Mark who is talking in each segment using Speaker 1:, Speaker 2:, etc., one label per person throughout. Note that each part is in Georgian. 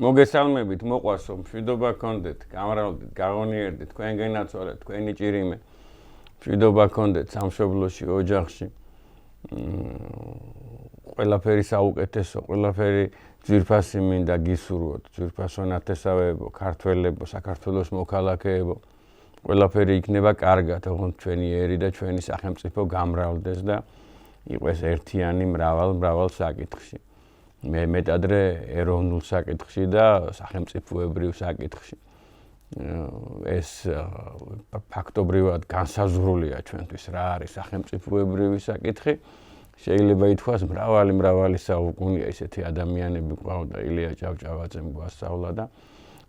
Speaker 1: მოგესალმებით, მოყვასო, მშვიდობა გქონდეთ, გამრავლდით, გაღონიერდით, თქვენ გენაცვალეთ, თქვენი ჭირიმე. მშვიდობა გქონდეთ სამშობლოში, ოჯახში. ყველაფერი საუკეთესო, ყველაფერი ძვირფასი მინდა გისურვოთ, ძვირფასო ნათესავეებო, ქართველებო, საქართველოს მოქალაქეებო. ყველაფერი იქნება კარგად, ოღონდ ჩვენი ერი და ჩვენი სახელმწიფო გამრავლდეს და იყოს ერთიანი მრავალ საკითხში. მე მეტადრე ეროვნულ საკითხში და სახელმწიფოებრივ საკითხში. ეს ფაქტობრივად განსაზღვრულია ჩვენთვის რა არის სახელმწიფოებრივი საკითხი. შეიძლება ითქვას მრავალი საუკუნეა ისეთი ადამიანები ყავდა ილია ჭავჭავაძემ გვასწავლა და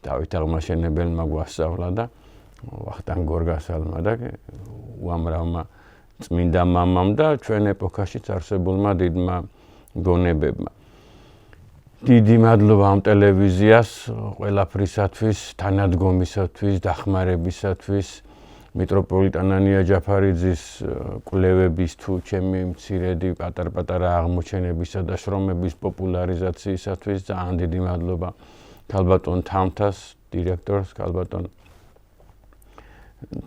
Speaker 1: დავით აღმაშენებელმა გვასწავლა და ვახტანგ გორგასალმა და უამრავმა წმინდა მამამ და ჩვენ ეპოქაშიც არსებულმა დიდმა გონებებმა. დიდი მადლობა ამ ტელევიზიას ყველაფრისათვის, თანადგომისათვის, დახმარებისათვის, მიტროპოლიტან ანია ჯაფარიძის კვლევების თუ ჩემი მცირედი პატარ-პატარა აღმოჩენებისა და შრომების პოპულარიზაციისათვის ძალიან დიდი მადლობა ქალბატონ თამთას, დირექტორს, ქალბატონ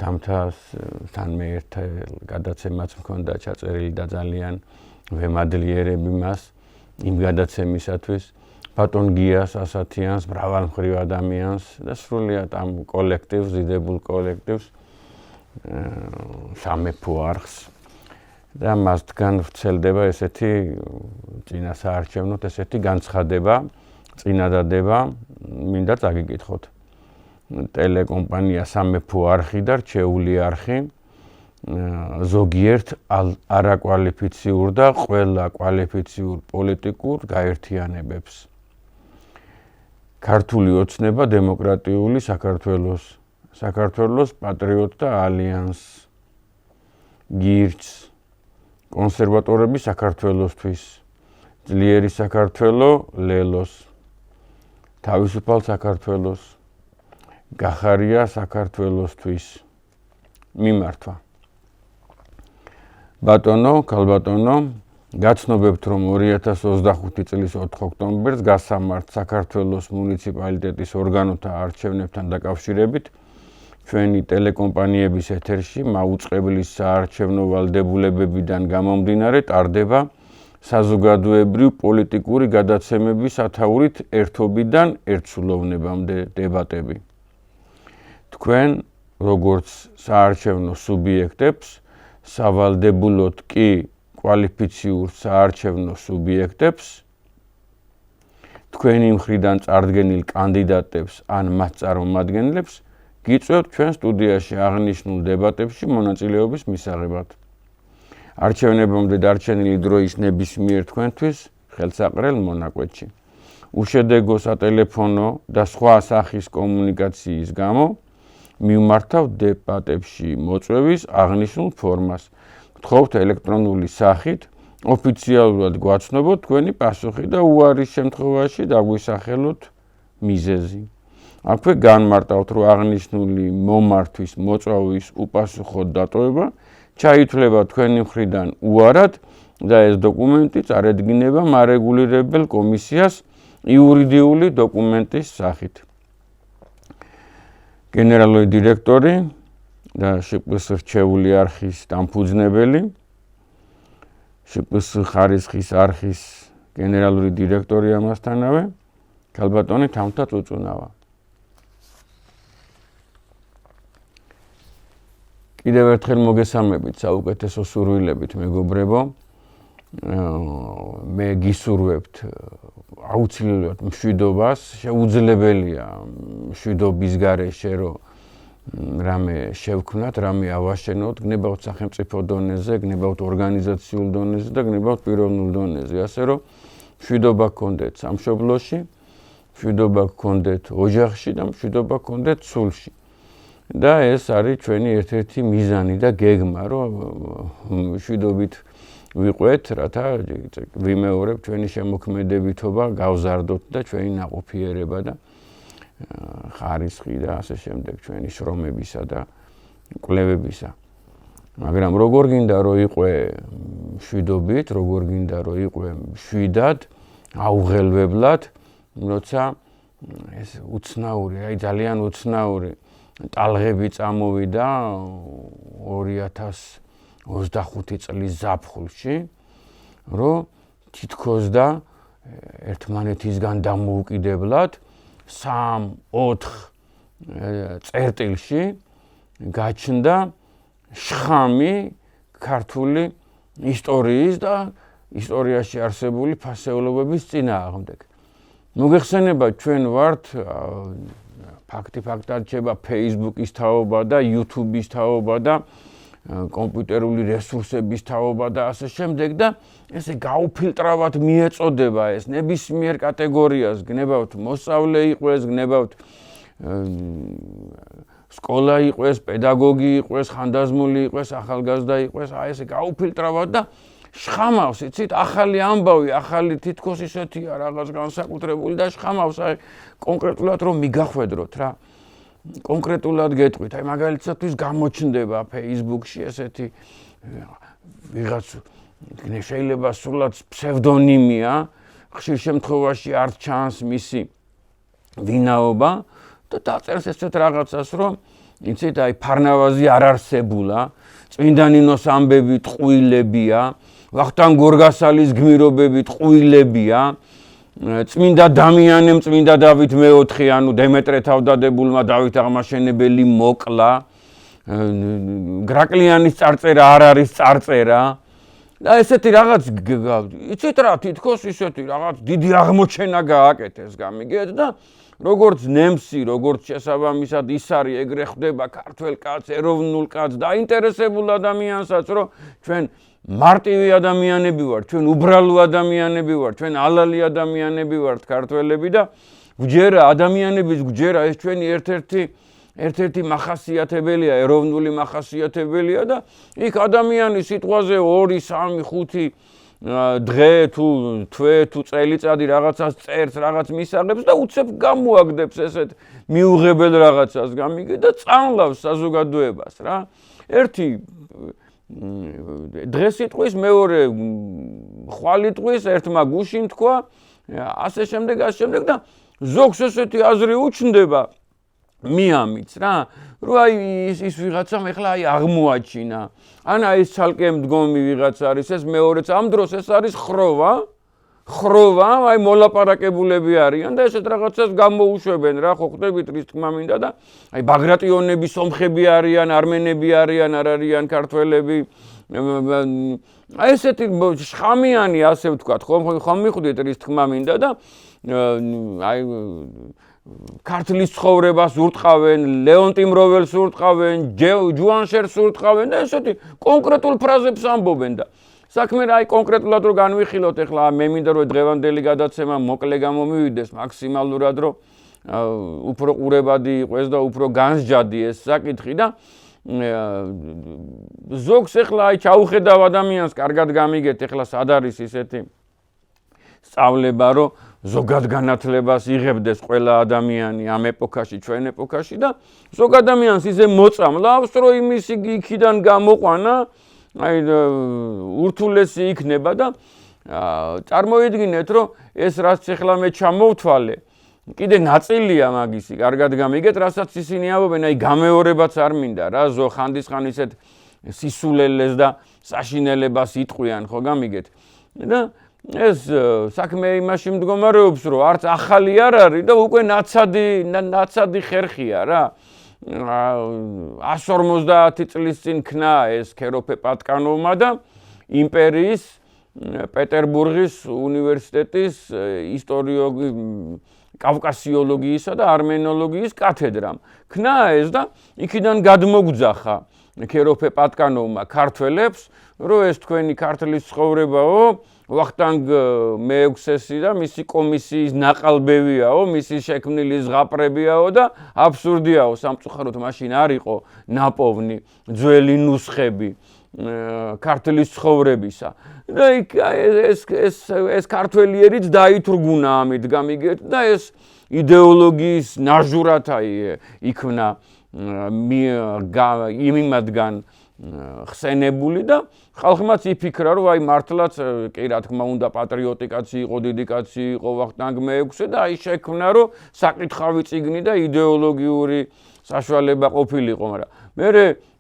Speaker 1: თამთასთან მე ერთად გადაცემაც მქონდა ჩაწერილი და ძალიან ვემადლიერები მას იმ გადაცემისათვის. ბატონ გიას ასათიანს, მრავალმხრივ ადამიანს და სრულიად ამ კოლექტივს, დიდებულ კოლექტივს, სამეფო არხს და მასთან ვრცელდება ესეთი წინასაარჩევნოთ, ესეთი განცხადება, წინადადება, მინდა წაგიკითხოთ. ტელეკომპანია სამეფო არხი და რჩეული არხი ზოგიერთ არაკვალიფიციურ და ყველა კვალიფიციურ პოლიტიკურ გაერთიანებებს. ქართული ოცნება დემოკრატიული საქართველოს პატრიოტთა ალიანსს, გირჩს, კონსერვატორები საქართველოსთვის, ძლიერი საქართველო ლელოს, თავისუფალ საქართველოს, გახარია საქართველოსთვის მიმართვა. ბატონო, ქალბატონო, გაცნობებთ, რომ 2025 წლის 4 ოქტომბერს გასამართ საქართველოს მუნიციპალიტეტის ორგანოთა არჩევნებთან დაკავშირებით ჩვენი ტელეკომპანიების ეთერში მაუწყებლის საარჩევნო ვალდებულებებიდან გამომდინარე ტარდება საზოგადოებრივ პოლიტიკური გადაცემების სათაურით ერთობიდან ერთსულოვნებამდე დებატები. თქვენ, როგორც საარჩევნო სუბიექტებს, სავალდებულოდ კი კვალიფიციურ საარჩევნო სუბიექტებს, თქვენი მხრიდან წარდგენილ კანდიდატებს ან მათ წარმომადგენლებს გიწვევთ ჩვენ სტუდიაში აღნიშნულ დებატებში მონაწილეობის მისაღებად. არჩევნებამდე დარჩენილი დროის ნებისმიერ თქვენთვის ხელსაყრელ მონაკვეთში. უშედეგო სატელეფონო და სხვა სახის კომუნიკაციის გამო მივმართავთ დებატებში მოწვევის აღნიშნულ ფორმას. გთხოვთ ელექტრონული სახით ოფიციალურად გვაცნობოთ თქვენი პასუხი და უარის შემთხვევაში დაგვისახელოთ მიზეზი. აქვე განმარტავთ, რომ აღნიშნული მომართვის მოწვევის უპასუხოდ დატოვება ჩაითვლება თქვენი მხრიდან უარად და ეს დოკუმენტი წარედგინება მარეგულირებელ კომისიას იურიდიული დოკუმენტის სახით. გენერალური დირექტორი და შპს რჩეული არხის დამფუძნებელი, შპს ხარისხის არხის გენერალური დირექტორი ამასთანავე, ქალბატონი თამთა წუწუნავა. კიდევ ერთხელ მოგესალმებით, საუკეთესო სურვილებით, მეგობრებო. მე გისურვებთ აუცილებლად მშვიდობას, შეუძლებელია მშვიდობის გარეშე, რომ რამე შევქმნათ, რამე ავაშენოთ, გნებავთ სახელმწიფო დონეზე, გნებავთ ორგანიზაციულ დონეზე და გნებავთ პიროვნულ დონეზე, ასე რომ მშვიდობა გქონდეთ სამშობლოში, მშვიდობა გქონდეთ ოჯახში და მშვიდობა გქონდეთ სულში. და ეს არის ჩვენი ერთ-ერთი მიზანი და გეგმა, რომ მშვიდობით ვიყვეთ, რათა ვიმეორებ ჩვენი შემოქმედებითობა, გავზარდოთ და ჩვენი ნაყოფიერება და ხარისხი და ასე შემდეგ ჩვენი შრომებისა და კვლევებისა. მაგრამ როგორ გინდა რომ იყვე მშვიდობით, როგორ გინდა რომ იყვე მშვიდად, აუღელვებლად, როცა ეს უცნაური, აი ძალიან უცნაური ტალღები წამოვიდა 2025 წლის ზაფხულში, რომ თითქოს და ერთმანეთისგან დამოუკიდებლად 3-4 წერტილში გაჩნდა შხამი ქართული ისტორიის და ისტორიაში არსებული ფასეულობების წინააღმდეგ. მოგეხსენება ჩვენ ვართ ფაქტად რჩება Facebook-ის თაობა და YouTube-ის თაობა და კომპიუტერული რესურსების თაობა და ასე შემდეგ და ესე გაუფილტრავად მიეწოდება ეს ნებისმიერ კატეგორიას, გნებავთ მოსწავლე იყოს, გნებავთ სკოლა იყოს, პედაგოგი იყოს, ხანდაზმული იყოს, ახალგაზრდა იყოს, აი ესე გაუფილტრავად და შხამავს, იცით, ახალი ამბავი, ახალი თითქოს ისეთია რაღაც განსაკუთრებული და შხამავს, აი კონკრეტულად რომ მიგახვედროთ რა. კონკრეტულად გეტყვით, აი მაგალითად გამოჩნდება Facebook-ში ესეთი ვიღაც შეიძლება სულად ფსევდონიმია, ხშირ შემთხვევაში არ ჩანს მისი ვინაობა და დაწერს ესეთ რაღაცას, რომ იცით, აი ფარნავაზი არ არსებულა, წმინდა ნინოს ამბები ტყუილებია, ვახტანგ გორგასალის გმირობები ტყუილებია, წმინდა დამიანემ წმინდა დავით მეოთხე, ანუ დემეტრე თავდადებულმა დავით აღმაშენებელი მოკლა, გრაკლიანის წარწერა არ არის წარწერა და ესეთი რაღაც იცით რა, თითქოს ისეთი რაღაც დიდი აღმოჩენა გააკეთეს, გამიგეთ და როგორც ნემსი, როგორც შესაბამისად ის არის, ეგრე ხდება ქართველ კაცს, ეროვნულ კაცს, დაინტერესებულ ადამიანსაც, რომ ჩვენ მარტივი ადამიანები ვართ, ჩვენ უბრალო ადამიანები ვართ, ჩვენ ალალი ადამიანები ვართ ქართველები და გვჯერა ადამიანების გვჯერა ეს ჩვენი ერთ-ერთი მახასიათებელია, ეროვნული მახასიათებელია და იქ ადამიანის სიტყვაზე 2, 3, 5 დღე თუ თვე თუ წელიწადი რაღაცას წერს, რაღაც მისაღებს და უცებ გამოაგდებს ესეთ მიუღებელ რაღაცას, გამიგე და წამლავს საზოგადოებას რა. ერთი დღეს იტყვის, მეორე ხვალ იტყვის, ერთმა გუშინ თქვა, ასე შემდეგ და ზოგს ესეთი აზრი უჩნდება მიამიც რა, რომ აი ის ვიღაცამ ეხლა აი აღმოაჩინა, ან აი ეს ცალკე მდგომი ვიღაც არის, ეს მეორეც ამ დროს ეს არის ხროვა, აი მოლაპარაკებულები არიან და ესეთ რაღაცას გამოუშვებენ რა, ხო ხდებით რის თქმა მინდა და აი ბაგრატიონები სომხები არიან, არმენები არიან, არ არიან ქართველები, აი ესეთი შხამიანი ასე ვთქვათ, ხომ მიხვდით რის თქმა მინდა და აი ქართლის ცხოვრებას ურტყავენ, ლეონტი მროველს ურტყავენ, ჯუანშერს ურტყავენ და ესეთი კონკრეტულ ფრაზებს ამბობენ და საქმე რა, აი კონკრეტულად რომ განვიხილოთ, ეხლა მე მინდა რომ დღევანდელი გადაცემა მოკლე გამომივიდეს მაქსიმალურად, რომ უფრო ყურებადი იყოს და უფრო განსჯადი ეს საკითხი და ზოგს ეხლა აი ჩაუხედავ ადამიანს, კარგად გამიგეთ, ეხლა სად არის ისეთი სწავლება, რომ ზოგად განათლებას იღებდეს ყველა ადამიანი ამ ეპოქაში, ჩვენ ეპოქაში და ზოგ ადამიანს ისე მოწამლავს, რომ იმის იქიდან გამოყვანა აი ურთულესი იქნება და წარმოიდგინეთ, რომ ეს რაც ეხლა მე ჩამოვთვალე, კიდე ნაწილია მაგისი, კარგად გამიგეთ, რასაც ისინი ამბობენ, აი გამეორებაც არ მინდა რა, ხანდისხან ისეთ სისულელეს და საშინელებას იტყვიან, ხო გამიგეთ და ეს საქმე იმაში მდგომარეობს, რომ არც ახალი არ არის და უკვე ნაცადი ხერხია რა. 150 წლის წინ ქნა ეს ქეროფე პატკანოვმა და იმპერიის პეტერბურგის უნივერსიტეტის კავკასიოლოგიისა და არმენოლოგიის კათედრამ. ქნა ეს და იქიდან გადმოგძახა ქეროფე პატკანოვმა ქართველებს, რომ ეს თქვენი ქართლის ცხოვრებაო, ვახტანგ მეექვსესი და მისი კომისიის ნაყალბევიაო, მისი შექმნილი ზღაპრებიაო და აბსურდიაო, სამწუხაროდ მაშინ არ იყო ნაპოვნი ძველი ნუსხები ქართლის ცხოვრებისა. და ეს ქართველიერიც დაითრგუნა ამით, გამიგეთ და ეს იდეოლოგიის ნაჟურად იქნა იმისგან ხსენებული და ხალხმაც იფიქრა, რომ აი მართლაც კი რა თქმა უნდა პატრიოტი კაცი იყო, დიდი კაცი იყო ვახტანგ მეექვსე და აი შექმნა, რომ საკითხავი წიგნი და იდეოლოგიური საშუალება ყოფილიყო, მაგრამ მე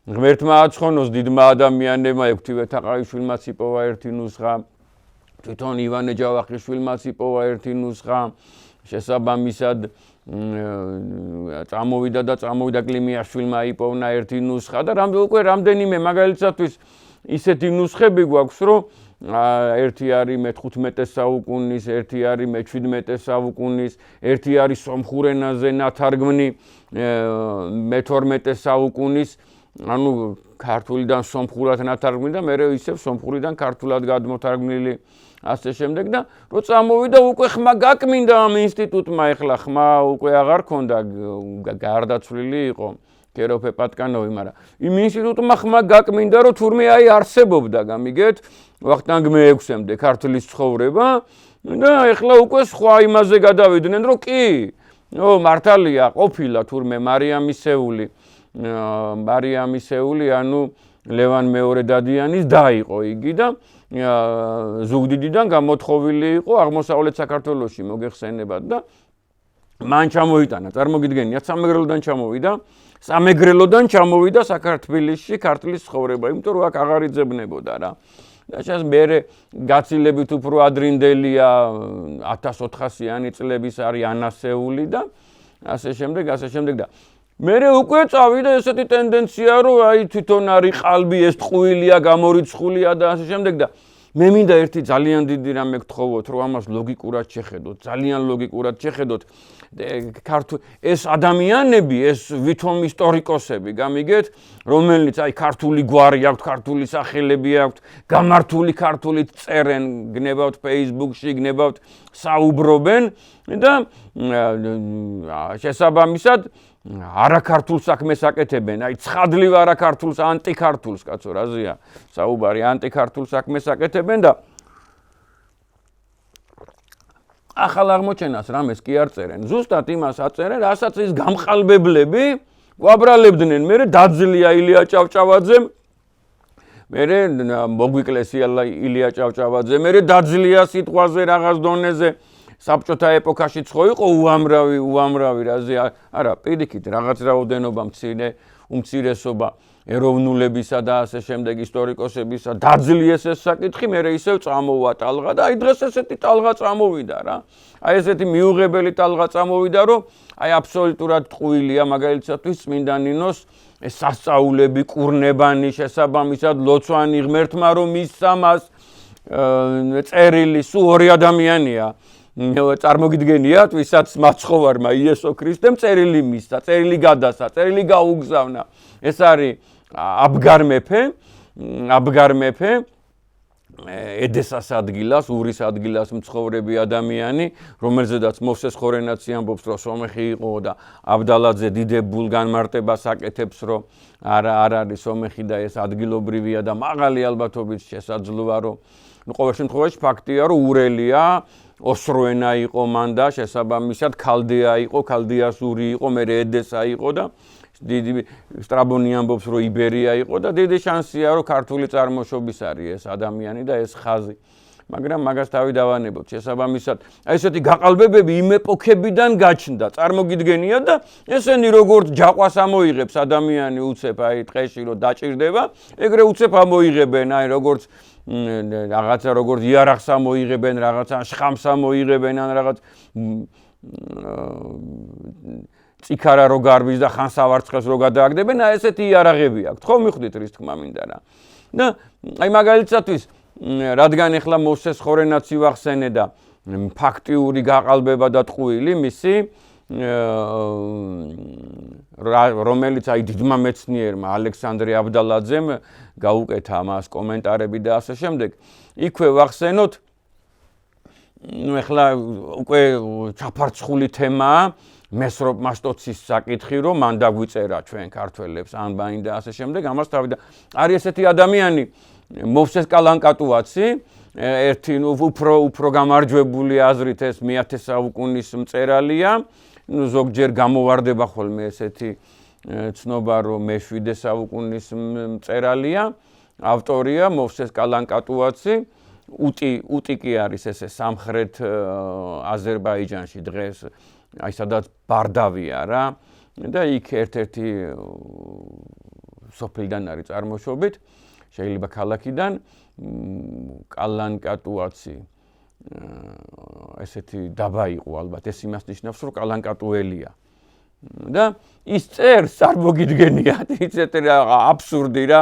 Speaker 1: ღმერთმა აცხონოს დიდმა ადამიანებმა ექვთიმე თაყაიშვილმაც იპოვა ერთი ნუსხა, თვითონ ივანე ჯავახიშვილმაც იპოვა ერთი ნუსხა, შესაბამისად წამოვიდა კლიმიაშვილმა იპოვნა ერთი ნუსხა და უკვე რამდენიმე მაგალითად ისეთი ნუსხები გვაქვს, რომ ერთი არის მე-15 საუკუნის, ერთი არის მე-17 საუკუნის, ერთი არის სომხურ ენაზე ნათარგმნი მე-12 საუკუნის, ანუ ქართულიდან სომხურად ნათარგმნი და მერე ისევ სომხურიდან ქართულად გადმოთარგმნილი ასე შემდეგ და რო წამოვიდა უკვე ხმა გაკმინდა ამ ინსტიტუტმა, ეხლა ხმა უკვე აღარ ქონდა, გარდაცვლილი იყო კეროფე პატკანოვი, მაგრამ იმ ინსტიტუტმა ხმა გაკმინდა, რომ თურმე აი არსებობდა, გამიგეთ, ვახტანგ მეექვსემდე ქართლის ცხოვრება და ეხლა უკვე სხვა იმაზე გადავიდნენ, რომ კი, მართალია ყოფილა თურმე მარიამისეული, ანუ ლევან მეორე დადიანის და იყო იგი და ზუგდიდიდან გამოთხოვილი იყო აღმოსავლეთ საქართველოში მოგეხსენებათ და მან ჩამოიტანა, წარმოგიდგენიათ, სამეგრელოდან ჩამოვიდა საქართველოში ქართლის ცხოვრება, იმიტომ რომ აქ აღარ იძებნებოდა რა. და сейчас მერე გაცილებით უფრო ადრინდელია 1400-იანი წლების არის ანასეული და ასე შემდეგ და მერე უკვე წავიდა ესეთი ტენდენცია, რომ აი თვითონ არის ყალბი, ეს ტყუილია, გამორიცხულია და ასე შემდეგ და მე მინდა ერთი ძალიან დიდი რამე გთხოვოთ, რომ ამას ლოგიკურად შეხედოთ, ძალიან ლოგიკურად შეხედოთ. ეს ადამიანები, ეს ვითომ ისტორიკოსები, გამიგეთ, რომელნიც აი ქართული გვარი აქვთ, ქართული სახელები აქვთ, გამართული ქართულით წერენ, გნებავთ Facebook-ში, გნებავთ, საუბრობენ და შესაბამისად არაქართულ საქმეს აკეთებენ, აი ცხადლივ არაქართულს, ანტიქართულს, კაცო, რაზეა საუბარი, ანტიქართულ საქმეს აკეთებენ და ახალ აღმოჩენას რამეს კი არ წერენ, ზუსტად იმას აწერენ, რასაც ის გამყალბებლები გვაბრალებდნენ, მერე დაძლია ილია ჭავჭავაძემ, მერე მოგვიკლეს ილია ჭავჭავაძე, მერე დაძლია სიტყვაზე რაღაც დონეზე საბჭოთა ეპოქაშიც ხო იყო უამრავი რაზე არა პირიქით რაღაც რაოდენობა უმცირესობა ეროვნულებისა და ასე შემდეგ ისტორიკოსებისა დაძლიეს ეს საკითხი, მერე ისევ წამოვა ტალღა და აი დღეს ესეთი ტალღა წამოვიდა რა. აი ესეთი მიუღებელი ტალღა წამოვიდა, რომ აი აბსოლუტურად ტყუილია მაგალითად წმინდა ნინოს ეს სასწაულები, კურნებანი, შესაბამისად ლოცვანი ღმერთმა რომ მისცა მას წერილი სულ ორი ადამიანია. წარმოგიდგენიათ, ვისაც მაცხოვარმა იესო ქრისტემ წერილი მისცა, წერილი გადასცა, წერილი გაუგზავნა. ეს არის აბგარ მეფე ედესას ადგილას, ურის ადგილას მცხოვრები ადამიანი, რომელზედაც მოვსეს ხორენაცი ამბობს, რომ სომეხი იყო და აბდალაძე დიდებულ განმარტებას აკეთებს, რომ არ არის სომეხი და ეს ადგილობრივია და მაღალი ალბათობით შესაძლოა, რომ ყოველ შემთხვევაში ფაქტია, რომ ურელია ოსროენა იყო მან და შესაბამისად ქალდეა იყო, ქალდეას ური იყო, მერე ედესა იყო და დიდი სტრაბონი ამბობს, რომ იბერია იყო და დიდი შანსია, რომ ქართული წარმოშობის არის ეს ადამიანი და ეს ხაზი. მაგრამ მაგას თავი დავანებოთ, შესაბამისად, აი ესეთი გაყალბებები იმ ეპოქებიდან გაჩნდა, წარმოგიდგენიათ და ესენი როგორც ჯაყვას ამოიღებს ადამიანი უცებ აი ტყეში რომ დაჭირდება, ეგრე უცებ ამოიღებენ აი როგორც რაღაცა როგორც იარაღს ამოიღებენ, რაღაცა შხამს ამოიღებენ, ან რაღაც წიქარა რო გარბის და ხანსავარცხელს რო გადააგდებენ, აი ესეთი იარაღები აქვთ. ხო მიხვდით რის თქმა მინდა რა. და აი მაგალითადთვის რადგან ახლა მოვსეს ხორენაცი ვახსენე და ფაქტიური გაყალბება და ტყუილი მისი რომელიც აი დიდმა მეცნიერმა ალექსანდრე აბდალაძემ გაუკეთა მას კომენტარები და ასე შემდეგ. იქვე ვახსენოთ, ახლა უკვე ჩაფარცხული თემაა მესროპ მასტოცის საკითხი, რომ მან დაგვიწერა ჩვენ ქართველებს ანბანი და ასე შემდეგ. ამას თავი და არის ესეთი ადამიანი მოვსეს კალანკატუაცი, ერთი უფრო გამარჯვებული აზრით ეს მე-10 საუკუნის მწერალია. ზოგჯერ გამოვარდება ხოლმე ესეთი ცნობა რომ მე-7 საუკუნის მწერალია, ავტორია მოვსეს კალანკატუაცი, უტი კი არის ესე სამხრეთ აზერბაიჯანში დღეს, აი სადაც ბარდავია რა და იქ ერთ-ერთი სოფლიდან არის წარმოშობით, შეიძლება ქალაქიდან კალანკატუაცი ესეთი დაბა იყო ალბათ, ეს იმას ნიშნავს, რომ კალანკატუელია. და ის წერს არ მოგიდგენიათ, ისეთი აბსურდი რა,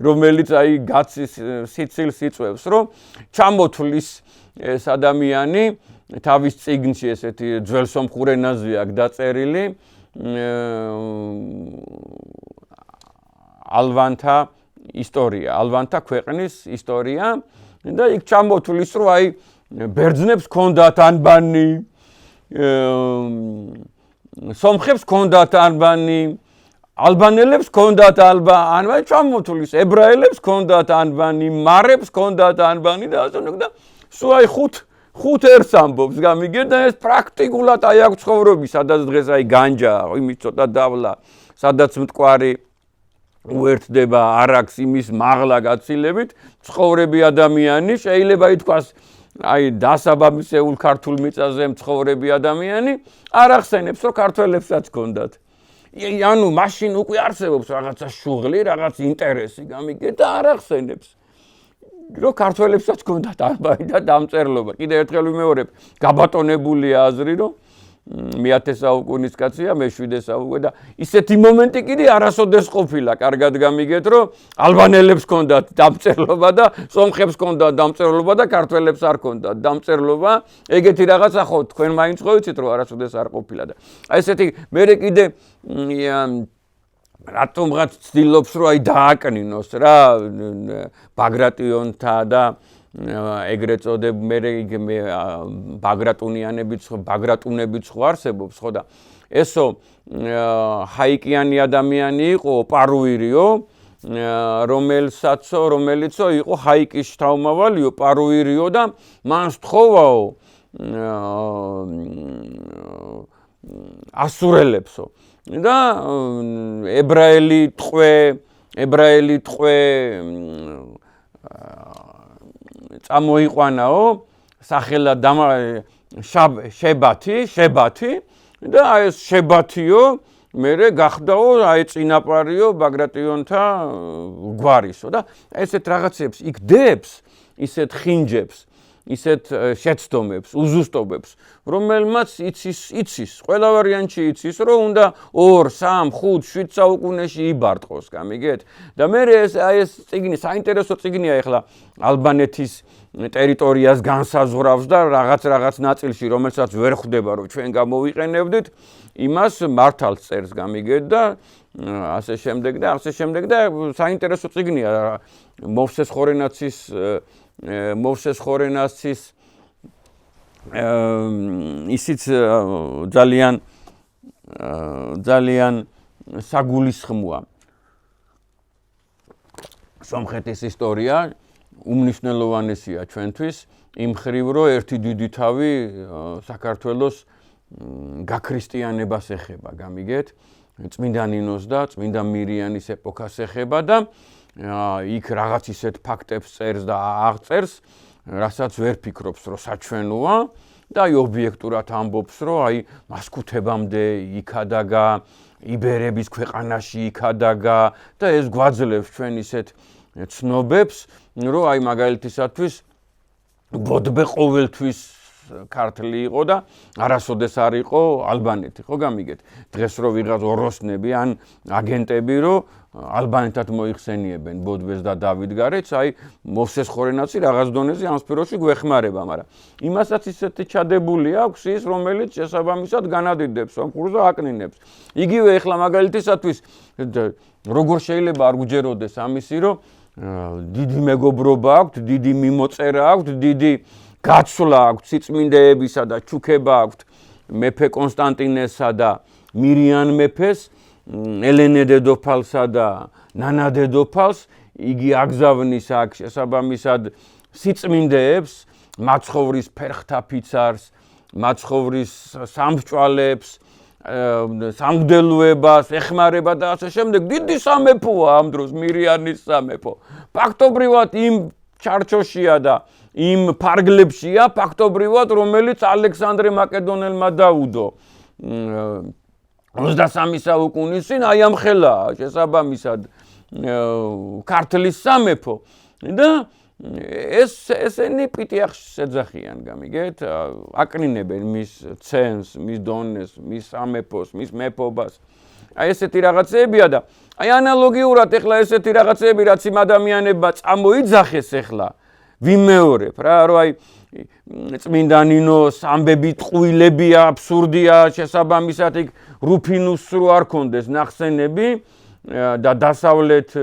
Speaker 1: რომელიც აი გაცის სიცილს იწვევს, რომ ჩამოთვლის ეს ადამიანი თავის წიგნში ესეთი ძველსომხურ ენაზე აქვს დაწერილი ალვანთა ისტორია, ალვანთა ქვეყნის ისტორია და იქ ჩამოთვლის, რომ აი ბერძნებს ჰქონდათ ანბანი, სომხებს ჰქონდათ ანბანი, ალბანელებს ჰქონდათ ანბანი, ჩამოთვლის, ებრაელებს ჰქონდათ ანბანი, მარებს ჰქონდათ ანბანი და ასე და სულ აი ხუთ ერთს ამბობს, გამიგეთ და ეს პრაქტიკულად აი აქ ცხოვრობი, სადაც დღეს აი განჯა, იმის ცოტა დავლა, სადაც მტკვარი უერთდება არაქს იმის მაღლა გაცილებით, ცხოვრები ადამიანი შეიძლება ითქვას აი დასაბამისეულ ქართულ მიწაზე მცხოვრები ადამიანი არ ახსენებს რომ ქართველებსაც ჰქონდათ. ანუ მაშინ უკვე არსებობს რაღაცა შუღლი, რაღაც ინტერესი გამიგეთ და არ ახსენებს. რომ ქართველებსაც ჰქონდათ ანბანი და დამწერლობა. კიდე ერთხელ ვიმეორებ, გაბატონებულია აზრი რომ მე-10 საუკუნის კაცია, მე-7 საუკუნე და ისეთი მომენტი კიდე არასოდეს ყოფილა, კარგად გამიგეთ, რომ ალბანელებს ჰქონდათ დამწერლობა და სომხებს ჰქონდათ დამწერლობა და ქართველებს არ ჰქონდათ დამწერლობა. ეგეთი რაღაცა ხო თქვენ მაინც ხო იცით, რომ არასოდეს არ ყოფილა და აი ესეთი მერე კიდე რატომღაც ცდილობს, რომ აი დააკნინოს რა ბაგრატიონთა და ეგრეთ წოდებული მე ბაგრატუნებიც ხო არსებობს ხო და ესო ჰაიკიანი ადამიანი იყო პარუირიო რომელიცო იყო ჰაიკის შთამომავალიო პარუირიო და მან სთხოვაო ასურელებსო და ებრაელი ტყვე წამოიყვანაო სახელად შებათი და აი ეს შებათიო მერე გახდაო აი წინაპარიო ბაგრატიონთა გვარისო და ესეთ რაღაცებს იქ დებს ისეთ ხინჯებს ისეთ შეცდომებს უზუსტობებს რომელმაც იცის ყველა ვარიანტში იცის რომ უნდა 2 3 5 7 საუკუნეში იბარტყოს გამიგეთ და მე ეს წიგნი საინტერესო წიგნია ეხლა ალბანეთის ტერიტორიას განსაზღვრავს და რაღაც ნაწილში რომელსაც ვერ ხვდება რომ ჩვენ გამოვიყენებდით იმას მართალ წერს გამიგეთ და ასე შემდეგ და საინტერესო წიგნია მოვსეს ხორენაცის ისიც ძალიან საგულისხმოა სომხეთის ისტორია უმნიშვნელოვანესია ჩვენთვის იმ ხრივ რომ ერთი დიდი თავი საქართველოს გაქრისტიანებას ეხება გამიგეთ წმინდა ნინოს და წმინდა მირიანის ეპოქას ეხება და იქ რაღაც ისეთ ფაქტებს წერს და აღწერს, რასაც ვერ ფიქრობს, რომ საჩვენოა და აი ობიექტურად ამბობს, რომ აი მასკუთებამდე იქადაგა, იბერების ქვეყანაში იქადაგა და ეს გვაძლევს ჩვენ ისეთ ცნობებს, რომ აი მაგალითისათვის ბოდბე ყოველთვის ქართლი იყო და არასოდეს არ იყო ალბანეთი, ხო გამიგეთ. დღეს რო ვიღაც ოროსნები ან აგენტები რო ალბანეთად მოიხსენიებენ ბოდბეს და დავითგარეც, აი მოვსეს ხორენაცი რაღაც დონეზე ამ სფეროში გვეხმარება, მაგრამ იმასაც ისეთი ჩადებული აქვს ის, რომელიც შესაბამისად განადიდებს სომხურს და აკნინებს. იგივე ეხლა მაგალითისათვის როგორ შეიძლება არ გჯეროდეს ამისი, რომ დიდი მეგობრობა აქვს, დიდი მიმოწერა აქვს, დიდი გაცვლა აქვს სიწმინდეებისა და ჩუქება აქვს მეფე კონსტანტინესა და მირიან მეფეს, ელენე დედოფალსა და ნანა დედოფალს, იგი აგზავნის აქ შესაბამისად სიწმინდეებს, მაცხოვრის ფერხთა ფიცარს, მაცხოვრის სამსჭვალებს, სამგდელოებას ეხმარება და ასე შემდეგ. დიდი სამეფოა ამ დროს მირიანის სამეფო. ფაქტობრივად იმ ჩარჩოშია და იმ ფარგლებშია ფაქტობრივად რომელიც ალექსანდრე მაკედონელმა დაუდო 23 საუკუნის წინ აი ამ ხელაა შესაბამისად ქართლის სამეფო და ესენი პიტიახს ეძახიან გამიგეთ აკნინებენ მის ცენს მის დონეს მის სამეფოს მის მეფობას აი ესეთი რაღაცებია და აი ანალოგიურად ეხლა ესეთი რაღაცები რაც იმ ადამიანებმა წამოიძახეს ეხლა ვიმეორებ რა რომ აი წმინდა ნინოს ამბები ტყუილებია აბსურდია შესაბამისად იქ რუფინუსს რო არ კონდეს ნახსენები და დასავლეთ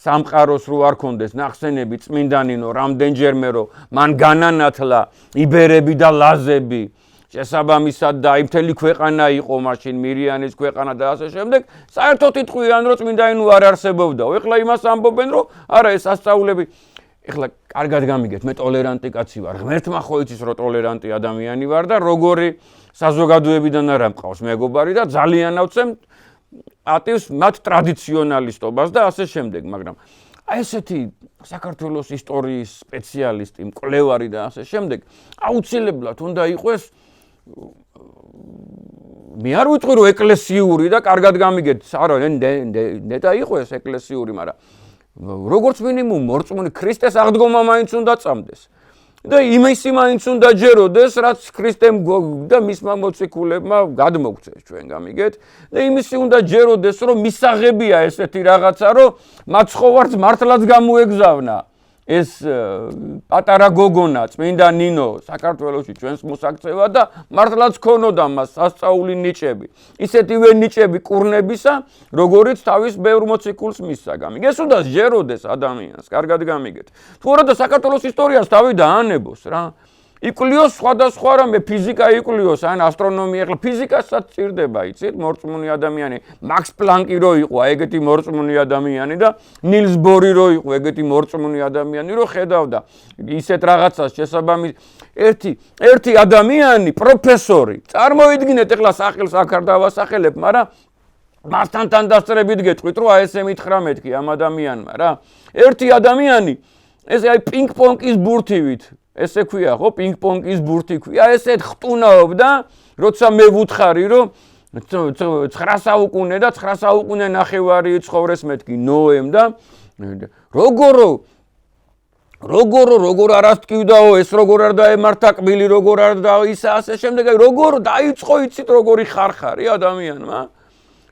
Speaker 1: სამყაროს რო არ კონდეს ნახსენები წმინდა ნინო რამდენჯერმე რომ მან განანათლა იბერები და ლაზები შესაბამისად და აი მთელი ქვეყანა იყო მაშინ მირიანის ქვეყანა და ასე შემდეგ საერთოდ იტყვიან რომ წმინდა ნინო არ არსებობდაო ეხლა იმას ამბობენ რომ არა ეს ასწავლები ეხლა კარგად გამიგეთ მე ტოლერანტი კაცი ვარ ღმერთმა ხო იცის რომ ტოლერანტი ადამიანი ვარ და როგორი საზოგადოებიდან არა მყავს მეგობარი და ძალიან ავცემ ატივს მათ ტრადიციონალისტობას და ასე შემდეგ მაგრამ აი ესეთი საქართველოს ისტორიის სპეციალისტი მკვლევარი და ასე შემდეგ აუცილებლად უნდა იყოს მე არ ვიტყვი რომ ეკლესიური და კარგად გამიგეთ არა ნეტა იყო ეს ეკლესიური მაგრამ როგორც მინიმუმ მორწმუნე ქრისტეს აღდგომა მაინც უნდა წამდეს და იმისი მაინც უნდა ჯეროდეს რაც ქრისტემ და მისმა მოციქულებმა გადმოგწეს ჩვენ გამიგეთ და იმისი უნდა ჯეროდეს რომ მისაღებია ესეთი რაღაცა რომ მათ ცხოვარს მართლაც გამოეგზავნა ეს პატარა გოგონა წმინდა ნინო საქართველოში ჩვენს მოსაქცევა და მართლაც ქონოდა მას სასწაული ნიჭები ისეთივე ნიჭები კურნებისა როგორიც თავის ბევრ მოციქულს მისცა გამიგეთ ეს უნდა ჯეროდეს ადამიანს კარგად გამიგეთ თუ არა და საქართველოს ისტორიას თავი დაანებოს რა იკვლიოს სხვადასხვა რამე ფიზიკა იკვლიოს ან ასტრონომია ეხლა ფიზიკასაც ჭირდება იცით მორწმუნე ადამიანი მაქს პლანკი რო იყო ეგეთი მორწმუნე ადამიანი და ნილს ბორი რო იყო ეგეთი მორწმუნე ადამიანი რო ხედავდა ისეთ რაღაცას შესაბამის ერთი ადამიანი პროფესორი წარმოიდგინეთ ეხლა სახელს აქ არ დავასახელებ მაგრამ მასთან თანდასწრებით გეტყვით რომ აი ესე მითხრა მეთქი ამ ადამიანმა რა ერთი ადამიანი ეს აი პინგ-პონგის ბურთივით ესე ქვია ხო პინგ-პონგის ბურთი ქვია ესეთ ხტუნაობდა როცა მე ვუთხარი რომ 9 საუკუნე და 9 საუკუნე ნახევარი ცხოვრეს მეთქი ნოემ და როგორ არასტკივდაო ეს როგორ არ დაემართა კბილი როგორ არ და ისა ასე შემდეგ აი როგორ დაიწყო იცით როგორი ხარხარი ადამიანმა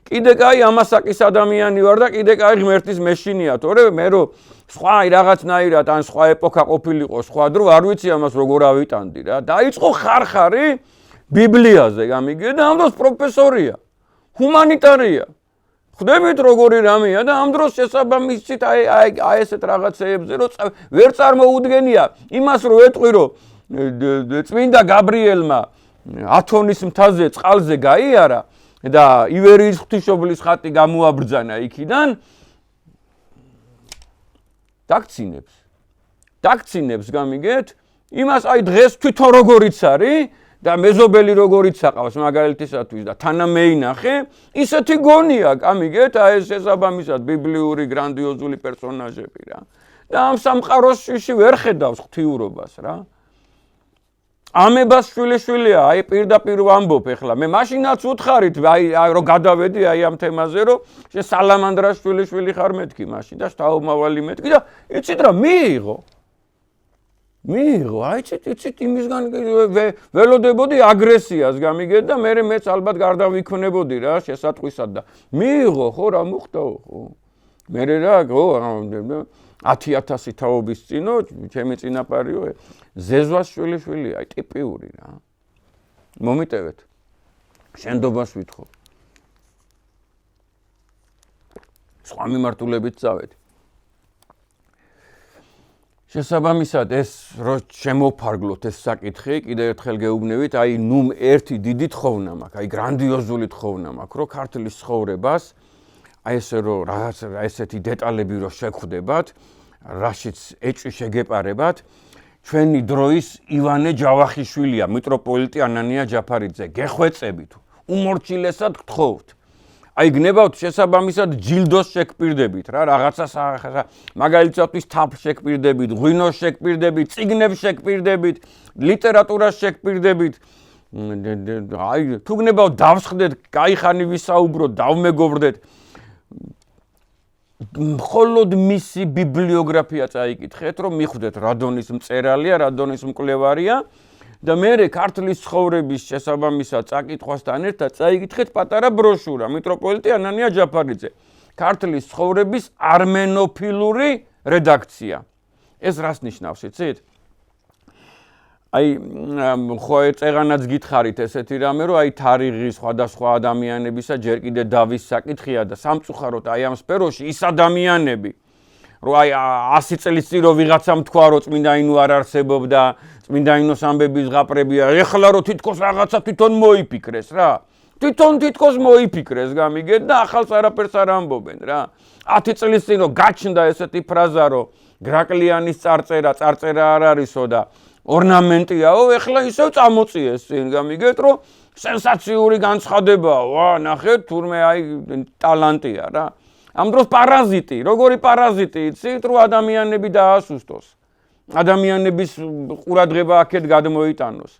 Speaker 1: კიდე კაი ამასაკის ადამიანი ვარ და კიდე კაი ღმერთის მეშინია თორე მე რომ სხვა რაღაცნაირად ან სხვა ეპოქა ყოფილიყო სხვა დრო არ ვიცი ამას როგორ ავიტანდი რა დაიწყო ხარხარი ბიბლიაზე გამიგე და ამ დროს პროფესორია ჰუმანიტარია ხვდებით როგორი რამეა და ამ დროს შესაბამისით აი ესეთ რაღაცეებზე რომ ვერ წარმოუდგენია იმას რომ ეტყვი რომ წმინდა გაბრიელმა ათონის მთაზე წყალზე გაიარა და ივერიის ღვთისმშობლის ხატი გამოაბრძანა იქიდან დაგცინებს გამიგეთ იმას აი დღეს თვითონ როგორიც არის და მეზობელი როგორიც აყავს მაგალითისათვის და თანამეინახე ისეთი გონია გამიგეთ აი ეს შესაბამისად ბიბლიური გრანდიოზული პერსონაჟები რა და ამ სამყაროში ვერ ხედავს ღვთიურობას რა ამებას შვილიშვილია აი პირდაპირ ვამბობ ეხლა მე მაშინაც უთხარით აი რომ გადავედი აი ამ თემაზე რომ შე სალამანდრას შვილიშვილი ხარ მეთქი მაშინ და შთაომავალი მეთქი და იცით რა მიიღო აი იცით იმისგან ველოდებოდი აგრესიას გამიგეთ და მეც ალბათ გარდავიქმნებოდი რა შესატყვისად და მიიღო ხო რა მოხდაო ხო მე რა ხო 10,000 თაობის წინო ჩემი წინაპარიო ზეზვას შვილიშვილი აი ტიპიური რა მომიტევეთ შენდობას ვითხოვ სხვა მიმართულებით წავედი შესაბამისად ეს რო შემოფარგლოთ ეს საკითხი კიდევ ერთხელ გეუბნებით აი ნუ ერთი დიდი თხოვნა მაქვს აი გრანდიოზული თხოვნა მაქვს რომ ქართლის ცხოვრებას აი ესე რომ რაღაც ესეთი დეტალები რო შეგხვდებათ რაშიც ეჭვი შეგეპარებათ ჩვენი დროის ივანე ჯავახიშვილია მიტროპოლიტი ანანია ჯაფარიძე გეხვეწებით უმორჩილესად გთხოვთ. აი გნებავთ შესაბამისად ჯილდოს შეგპირდებით რა, რაღაცას მაგალითად თაფლს შეგპირდებით, ღვინოს შეგპირდებით, წიგნებს შეგპირდებით, ლიტერატურას შეგპირდებით. აი თუ გნებავთ დავსხდეთ, кайხანი ვისაუბროთ, დავმეგობრდეთ. მხოლოდ მისი ბიბლიოგრაფია წაიკითხეთ, რომ მიხვდეთ რა დონის მწერალია, რა დონის მკვლევარია და მე ქართლის ცხოვრების შესაბამისად წაკითხვასთან ერთად წაიკითხეთ პატარა ბროშურა მიტროპოლიტი ანანია ჯაფარიძე. ქართლის ცხოვრების armenofiluri რედაქცია. ეს რას ნიშნავს, იცით? აი ხო წეღანაც გითხარით ესეთი რამე, რომ აი თარიღის სხვადასხვა ადამიანებისა ჯერ კიდე დავის საკითხია და სამწუხაროდ აი ამ სფეროში ის ადამიანები, რომ აი 100 წლის წინ რო ვიღაცამ თქვა, რომ წმინდაინო არ არსებობდა, წმინდაინოს ამბების ზღაპრებია, ეხლა რო თითქოს რაღაცა თვითონ მოიფიქრეს რა. თვითონ მოიფიქრეს გამიგეთ და ახალს არაფერს არ ამბობენ რა. 10 წლის წინ რო გაჩნდა ესეთი ფრაზა, რომ გრაკლიანის წარწერა არ არისო და ორნამენტიაო, ეხლა ისევ წამოწიეს წინ გამიგეთ, რომ სენსაციური განცხადებაა, ვა, ნახეთ, თურმე აი ტალანტია რა. ამ დროს პარაზიტი, როგორი პარაზიტი, იცით, რომ ადამიანები დაასუსტოს. ადამიანების ყურადღება აქეთ გადმოიტანოს.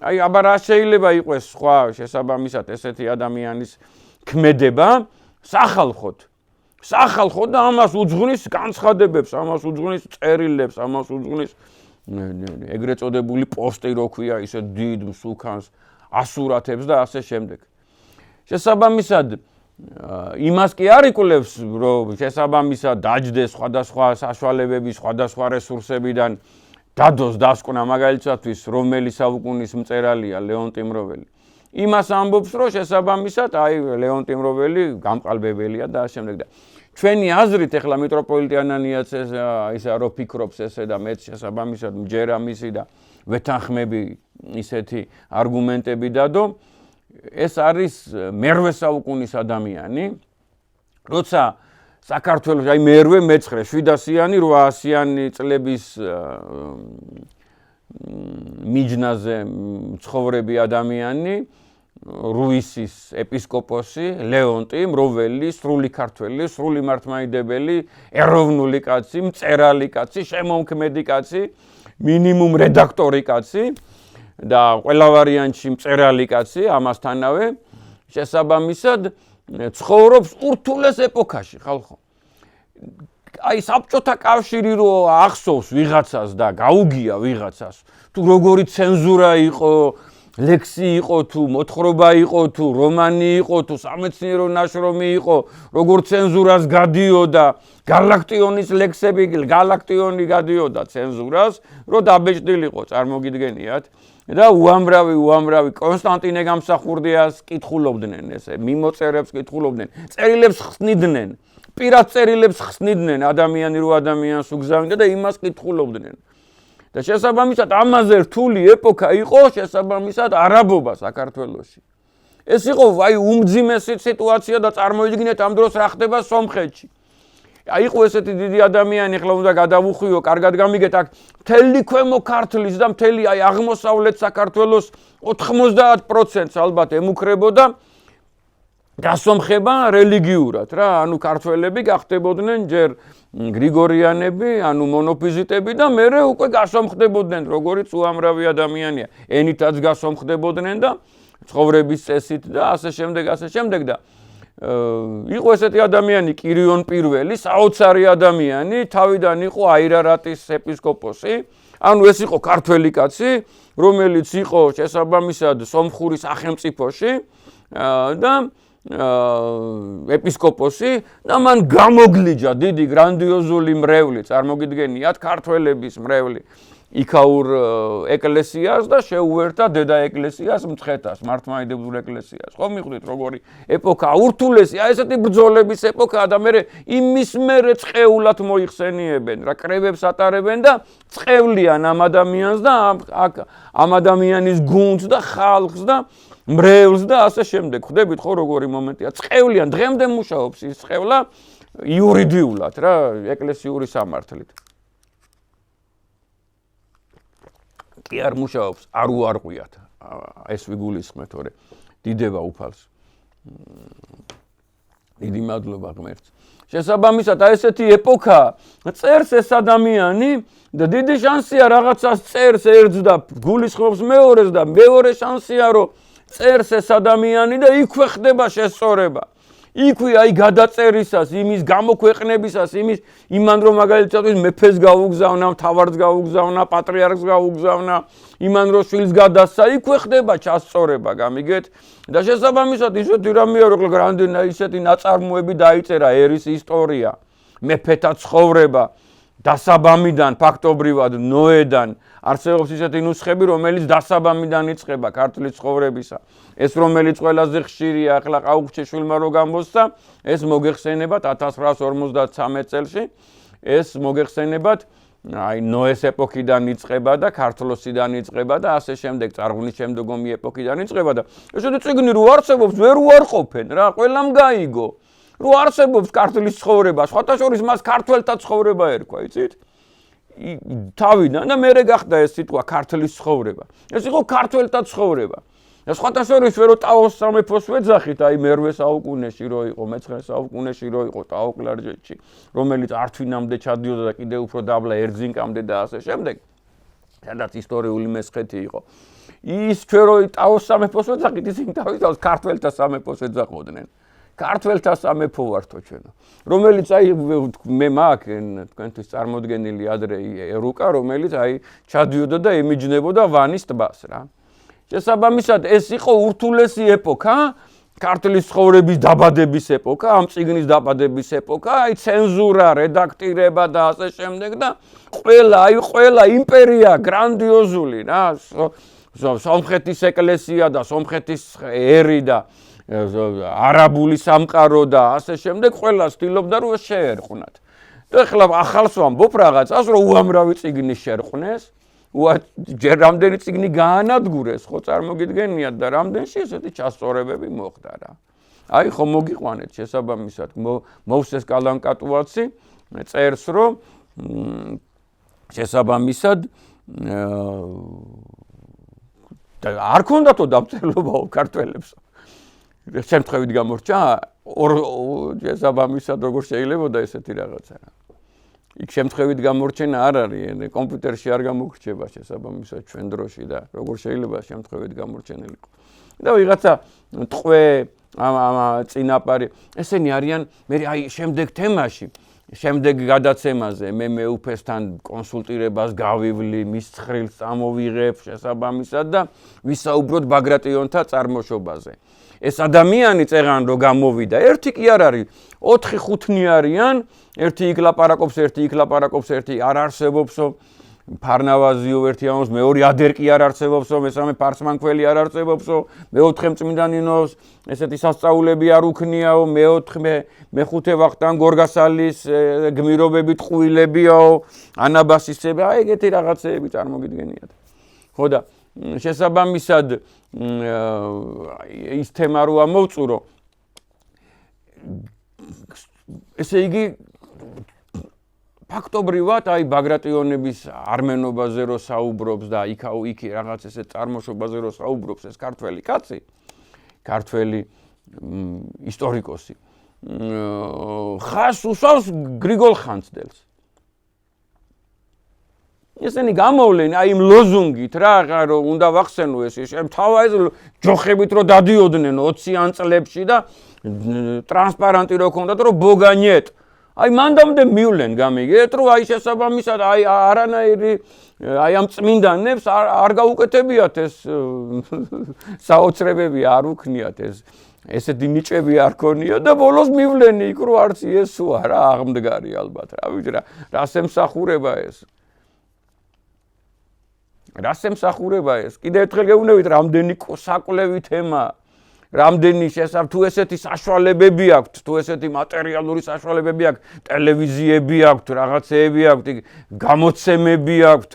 Speaker 1: აი, აბა რა შეიძლება იყოს სხვა შესაბამისად ესეთი ადამიანის ქმედება სახალხოდ და ამას უძღვნის განცხადებებს, ამას უძღვნის წერილებს, ამას უძღვნის ეგრეთ წოდებული პოსტი რო ქვია, ისე დიდ მსუქანს ასურათებს და ასე შემდეგ. შესაბამისად იმას კი არ იკვლევს, რომ შესაბამისად დაჯდეს სხვადასხვა საშუალებების, სხვადასხვა რესურსებიდან დადოს დასკვნა მაგალითადvis რომელი საუკუნის მწერალია ლეონტი მროველი. იმას ამბობს, რომ შესაბამისად აი ლეონტი მროველი გამყალბებელია და ასე შემდეგ და ჩვენი აზრით ეხლა მიტროპოლიტი ანანიაც ისა რო ფიქრობს ესე და მეც შესაბამისად მჯერა მისი და ვეთანხმები ისეთი არგუმენტები დადო. ეს არის მერვე საუკუნის ადამიანი, როცა საქართველოს აი მერვე, მეცხრე, 700-იანი, 800-იანი წლების მიჯნაზე მცხოვრები ადამიანი, რუისის ეპისკოპოსი, ლეონტი მროველი, სრული ქართველი, სრული მართლმადიდებელი, ეროვნული კაცი, მწერალი კაცი, შემომქმედი კაცი, მინიმუმ რედაქტორი კაცი და ყველა ვარიანტში მწერალი კაცი ამასთანავე შესაბამისად ცხოვრობს ურთულეს ეპოქაში ხალხო. აი საბჭოთა კავშირი რო ახსოვს ვიღაცას და გაუგია ვიღაცას, თუ როგორი ცენზურა იყო, ლექსი იყო თუ მოთხრობა იყო თუ რომანი იყო თუ სამეცნიერო ნაშრომი იყო, როგორ ცენზურას გადიოდა, გალაქტიონის ლექსები, გალაქტიონი გადიოდა ცენზურას, რო დაბეჭდილიყო, წარმოგიდგენიათ. და უამრავი კონსტანტინე გამსახურდიას კითხულობდნენ ესე, მიმოწერებს კითხულობდნენ, წერილებს ხსნიდნენ, პირად წერილებს ხსნიდნენ ადამიანი რო ადამიანს უგზავნიდა და იმას კითხულობდნენ. და შესაბამისად ამაზე რთული ეპოქა იყო შესაბამისად არაბობა საქართველოში. ეს იყო აი უმძიმესი სიტუაცია და წარმოიდგინეთ ამ დროს რა ხდება სომხეთში. აი იყო ესეთი დიდი ადამიანი, ახლა უნდა გადავუხვიო, კარგად გამიგეთ, აქ მთელი ქვემო ქართლის და მთელი აი აღმოსავლეთ საქართველოს 90% ალბათ ემუქრებოდა გასომხება რელიგიურად რა, ანუ ქართველები გახდებოდნენ ჯერ გრიგორიანები, ანუ მონოფიზიტები და მერე უკვე გასომხდებოდნენ, როგორიც უამრავი ადამიანია, ენითაც გასომხდებოდნენ და ცხოვრების წესით და ასე შემდეგ და იყო ესეთი ადამიანი კირიონ პირველი, საოცარი ადამიანი, თავიდან იყო აირარატის ეპისკოპოსი, ანუ ეს იყო ქართველი კაცი, რომელიც იყო შესაბამისად სომხური სახელმწიფოში და ეპისკოპოსი და მან გამოგლიჯა დიდი გრანდიოზული მრევლი, წარმოგიდგენიათ, ქართველების მრევლი იქაურ ეკლესიას და შეუერთა დედა ეკლესიას მცხეთას, მართლმადიდებელ ეკლესიას. ხო მიხვდით როგორი ეპოქა ურთულესი, აი ესეთი ბრძოლების ეპოქაა და მე იმის მერე წყეულად მოიხსენიებენ, რა კრებებს ატარებენ და წყევლიან ამ ადამიანს და ამ ადამიანის გუნდს და ხალხს და მრევლს და ასე შემდეგ. ხვდებით ხო როგორი მომენტია? წყევლიან, დღემდე მუშაობს ის წყევლა იურიდიულად რა, ეკლესიური სამართლით. კი არ მუშაობს, არ უარყვიათ. ეს ვიგულისხმეთ, თორე დიდება უფალს. დიდი მადლობა ღმერთს. შესაბამისად, აი ესეთი ეპოქა წერს ეს ადამიანი და დიდი შანსია რაღაცას წერს ერთს და გულისხმობს მეორეს და მეორე შანსია რომ წერს ეს ადამიანი და იქვე ხდება შესწორება. იქვე აი გადაწერისას, იმის გამოქვეყნებისას, იმან რომ მაგალითად მეფეს გაუგზავნა, მთავარს გაუგზავნა, პატრიარქს გაუგზავნა, იმან რომ შვილს გადასცა, იქვე ხდება ჩასწორება, გამიგეთ? და შესაბამისად ისეთი რამეა, რომ რამდენი ისეთი ნაწარმოები დაიწერა ერის ისტორია, მეფეთა ცხოვრება, დასაბამიდან ფაქტობრივად ნოედან არსებობს ისეთი ნუსხები, რომელიც დასაბამიდან იწყება ქართლის ცხოვრებისა. ეს რომელიც ყველაზე ხშირია, ახლა ყაუხჩიშვილმა რო გამოსცა, ეს მოგეხსენებათ 1953 წელს, ეს მოგეხსენებათ აი ნოეს ეპოქიდან იწყება და ქართლოსიდან იწყება და ასე შემდეგ წარღვნის შემდგომი ეპოქიდან იწყება და ესეთი წიგნი რო არსებობს, ვერ უარყოფენ რა, ყველამ გაიგო. რო არსებობს ქართლის ცხოვრება, სხვათა შორის მას ქართველთა ცხოვრება ერქვა, იცით? თავიდან და მერე გახდა ეს სიტყვა ქართლის ცხოვრება. ეს იყო ქართველთა ცხოვრება. და სხვათა შორის ვერო ტაოს სამეფოს ვეძახით, აი მერვე საუკუნეში რო იყო, მე-9 საუკუნეში რო იყო ტაო-კლარჯეთში, რომელიც ართვინამდე ჩადიოდა და კიდევ უფრო დაბლა ერძინკამდე და ასე შემდეგ, სადაც ისტორიული მესხეთი იყო. ის ჩვენ რო ტაოს სამეფოს ვეძახით, ისინი თავისთავად ქართველთა სამეფოს ეძახოდნენ. ქართველთა სამეფო ვართო ჩვენო, რომელიც აი მე მაქვს თქვენთვის წარმოდგენილი ადრე ერუკა, რომელიც აი ჩადიოდა და ემიჯნებოდა ვანის ტბას რა. შესაბამისად ეს იყო ურთულესი ეპოქა, ქართლის ცხოვრების დაბადების ეპოქა, ამ წიგნის დაბადების ეპოქა, აი ცენზურა, რედაქტირება და ასე შემდეგ და ყველა იმპერია გრანდიოზული რა, სომხეთის ეკლესია და სომხეთის ერი და არაბული სამყარო და ასე შემდეგ ყველა ცდილობდა რომ შეერყვნათ. და ახლა ახალს ვამბობ რაღაცას, რომ უამრავი წიგნი შერყვნეს, ჯერ რამდენი წიგნი გაანადგურეს, ხო წარმოგიდგენიათ და რამდენში ესეთი ჩასწორებები მოხდა რა. აი ხო მოგიყვანეთ შესაბამისად მოვსეს კალანკატუაცი წერს რომ შესაბამისად არ ქონდათო დამწერლობა ქართველებს. შემთხვევით გამორჩა შესაბამისად როგორ შეიძლებოდა ესეთი რაღაცა რა. იქ შემთხვევით გამორჩენა არ არის, კომპიუტერში არ გამოგრჩება შესაბამისად ჩვენ დროში და როგორ შეიძლება შემთხვევით გამორჩენილიყო. და ვიღაცა ტყვე ამ წინაპარი ესენი არიან მე აი შემდეგ თემაში შემდეგ გადაცემაზე მე მეუფესთან კონსულტირებას გავივლი, მის ცხრილს წამოვიღებ შესაბამისად და ვისაუბროთ ბაგრატიონთა წარმოშობაზე. ეს ადამიანი წეღან რო გამოვიდა, ერთი კი არ არის, 4-5 არიან, ერთი იქ ლაპარაკობს, ერთი არ არსებობსო, ფარნავაზიო ერთი ამბობს, მეორე ადერკი არ არსებობსო, მესამე ფარსმანქველი არ არსებობსო, მეოთხე წმინდანინოს ესეთი სასწაულები არ უქნიაო, მეხუთე ვახტანგ გორგასალის გმირობები ტყუილებიაო, ანაბასისები, აი ეგეთი რაღაცეები წარმოგიდგენიათ. ხო და შესაბამისად ის თემა რო ამოვწურო ესე იგი ფაქტობრივად აი ბაგრატიონების არმენობაზე რო საუბრობს და იქ რაღაც ესე წარმოშობაზე რო საუბრობს ეს ქართველი კაცი ქართველი ისტორიკოსი ხას უსვავს გრიგოლ ხანძთელს ესენი გამოვლენ აი იმ ლოზუნგით რა რომ უნდა ვახსენო ეს თავა ეს ჯოხებით რო დადიოდნენ 20-ან წლებში და ტრანსპარანტი რო ქონდათ რომ ბოგანიეთ აი მანდამდე მივლენ გამიგეთ რომ აი შესაბამისად აი არანაირი აი ამ წმინდანებს არ გაუკეთებიათ ეს საოცრებები არ უქნიათ ეს ესეთი ნიჭები არ ქონია და ბოლოს მივლენ იქ რომ არც იესოა რა აღმდგარი ალბათ რა ვიცი რა რას ემსახურება ეს რას ემსახურება ეს კიდევ ერთხელ გეუბნებით რამდენი საკვლევი თემა რამდენი თუ ესეთი საშუალებები აქვთ თუ ესეთი მატერიალური საშუალებები აქვთ ტელევიზიები აქვთ რაღაცეები აქვთ გამოცემები აქვთ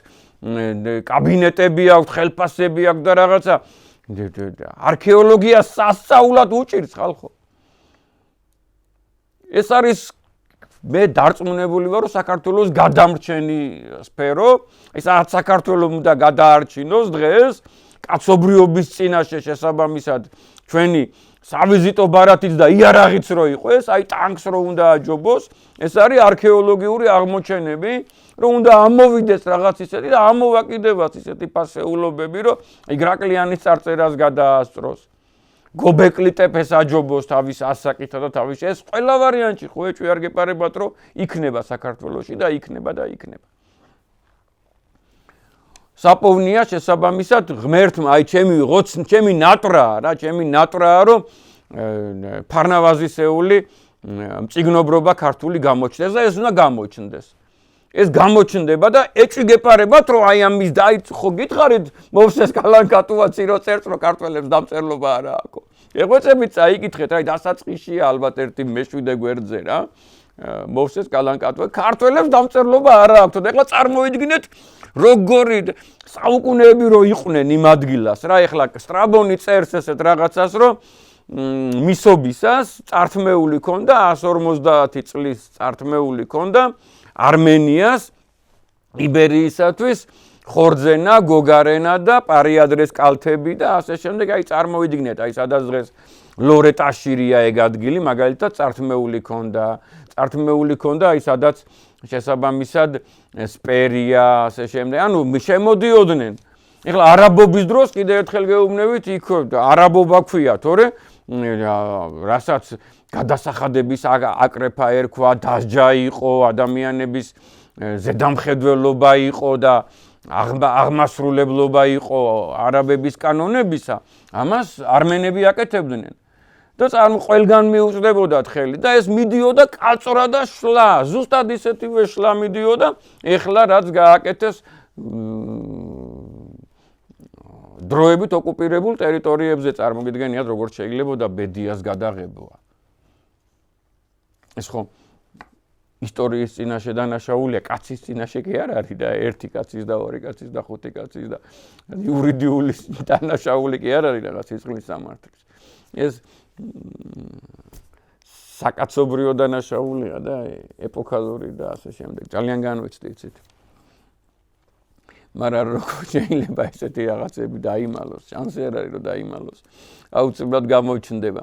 Speaker 1: კაბინეტები აქვთ ხელფასები აქვთ და რაღაცა არქეოლოგია სასწაულად უჭირს ხალხო ეს არის მე დარწმუნებული ვარ რომ საქართველოს გადამრჩენი სფერო ეს საქართველოს უნდა გადაარჩინოს დღეს კაცობრიობის წინაშე შესაბამისად ჩვენი სავიზიტო ბარათიც და იარაღიც რო იყო ეს, აი ტანკს რო უნდა აჯობოს, ეს არის არქეოლოგიური აღმოჩენები, რომ უნდა ამოვიდეს რაღაც ისეთი და ამოვაკიდებას ისეთი ფასეულობები, რომ იგრაკლიანის წარწერას გადაასწროს. გობეკლი ტეფეს აჯობოს თავის ასაკითა და თავის ეს ყველა ვარიანტი ხო ეჭვი არ გეპარებათ რომ იქნება საქართველოში და იქნება. საპოვნია შესაბამისად ღმერთმა აი ჩემი ნატრაა რა, ჩემი ნატრაა რომ ფარნავაზისეული მწიგნობრობა ქართული გამოჩნდეს და ეს უნდა გამოჩნდეს. ეს გამოჩნდება და ეჭვი გეპარებათ რომ აი ამის დაიც ხო გითხარით მოვსეს კალანკატუაც რო წერს რომ ქართველებს დამწერლობა არა აქვს. ეღვეწებით წაიკითხეთ რა დასაწყისია ალბათ ერთი მეშვიდე გვერდზე რა. მოვსეს კალანკატუა ქართველებს დამწერლობა არა აქვს და ეხლა წარმოიდგინეთ როგორი საუკუნეები რო იყვნენ იმ ადგილას რა ეხლა სტრაბონი წერს ესეთ რაღაცას რომ მისობისას წართმეული ქონდა 150 წლის წართმეული ქონდა არმენიას იბერიისათვის ხორძენა, გოგარენა და პარიადრეს კალთები და ასე შემდეგ აი წარმოიდგინეთ აი სადაც დღეს ლორეტაშირია ეგ ადგილი მაგალითად წართმეული ქონდა აი სადაც შესაბამისად სპერია ასე შემდეგ ანუ შემოდიოდნენ ეხლა არაბობის დროს კიდე ერთხელ გეუბნებით იქ არაბობა ქვია თორე რასაც გადასახადების აკრეფა ერქვა დასჯა იყო ადამიანების ზედამხედველობა იყო და აღმასრულებლობა იყო არაბების კანონებისა ამას არმენები აკეთებდნენ და ყველგან მიუწვდებოდათ ხელი და ეს მიდიოდა კაწრა და შლა ზუსტად ისეთივე შლა მიდიოდა ეხლა რაც გააკეთეს დროებით ოკუპირებულ ტერიტორიებზე წარმოგიდგენიათ როგორც შეიძლებოდა ბედიას გადაღებვა ეს ხო ისტორიის წინაშე დანაშაულია კაცის წინაშე კი არ არის და ერთი კაცის და ორი კაცის და ხუთი კაცის და იურიდიული დანაშაული კი არ არის რაღაც სისხლის სამართლის ეს საკაცობრიო დანაშაულია და ეპოქალური და ასე შემდეგ ძალიან განვეცდი იცით მაგრამ როგორ შეიძლება ესეთი რაღაცები დაიმალოს შანსი არ არის რომ დაიმალოს აუცილებლად გამოჩნდება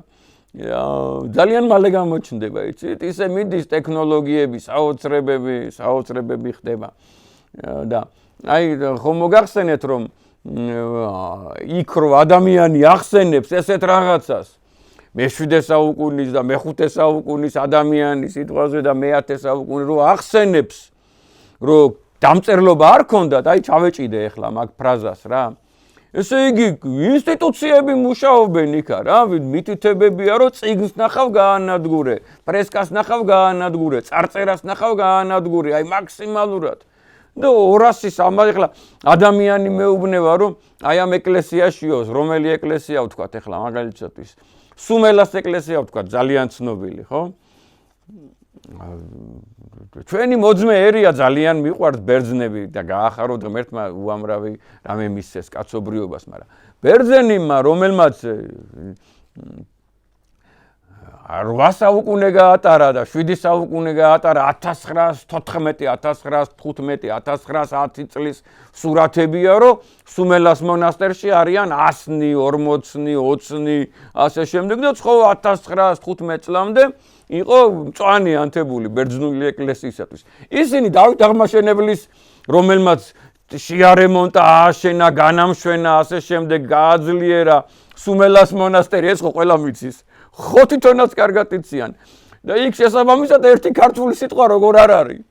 Speaker 1: ძალიან მალე გამოჩნდება იცით ისე მიდის ტექნოლოგიები საოცრებები ხდება და აი ხომ მოგახსენეთ რომ იქ რო ადამიანი ახსენებს ესეთ რაღაცას მე-7 საუკუნის და მე-5 საუკუნის ადამიანის სიტყვაზე და მე-10 საუკუნის რო ახსენებს რომ დამწერლობა არ ქონდათ აი ჩავეჭიდე ახლა მაგ ფრაზას რა ესე იგი ინსტიტუციები მუშაობენ იქა რა მითითებებია რომ წიგნს ნახავ გაანადგურე ფრესკას ნახავ გაანადგურე წარწერას ნახავ გაანადგურე აი მაქსიმალურად და 200-ის ამას ახლა ადამიანი მეუბნება რომ აი ამ ეკლესიაშიოს რომელი ეკლესია ვთქვათ ახლა მაგალითად სუმელას ეკლესია ვთქვათ ძალიან ცნობილი ხო ჩვენი მოძმე ერია ძალიან მიყვართ ბერძნები და გაახაროთ ღმერთმა უამრავი რამე მისცეს კაცობრიობას მაგრამ ბერძენმა რომელმაც 8 საუკუნე გაატარა და 7 საუკუნე გაატარა 1914, 1915, 1910 წლის სურათებია რომ სუმელას მონასტერში არიან 100-ნი, 40-ნი, 20-ნი ასე შემდეგ და ხო 1915 წლამდე იყო მწვანე ანთებული ბერძნული ეკლესიისათვის. ისინი დავით აღმაშენებლის რომელმაც შეარემონტა, ააშენა, განამშვენა, ასე შემდეგ გააძლიერა სუმელას მონასტერი, ეს ხო ყველა მიცის. ხო თვითონაც კარგად იციან. და იქ შესაბამისად ერთი ქართული სიტყვა როგორ არ არის.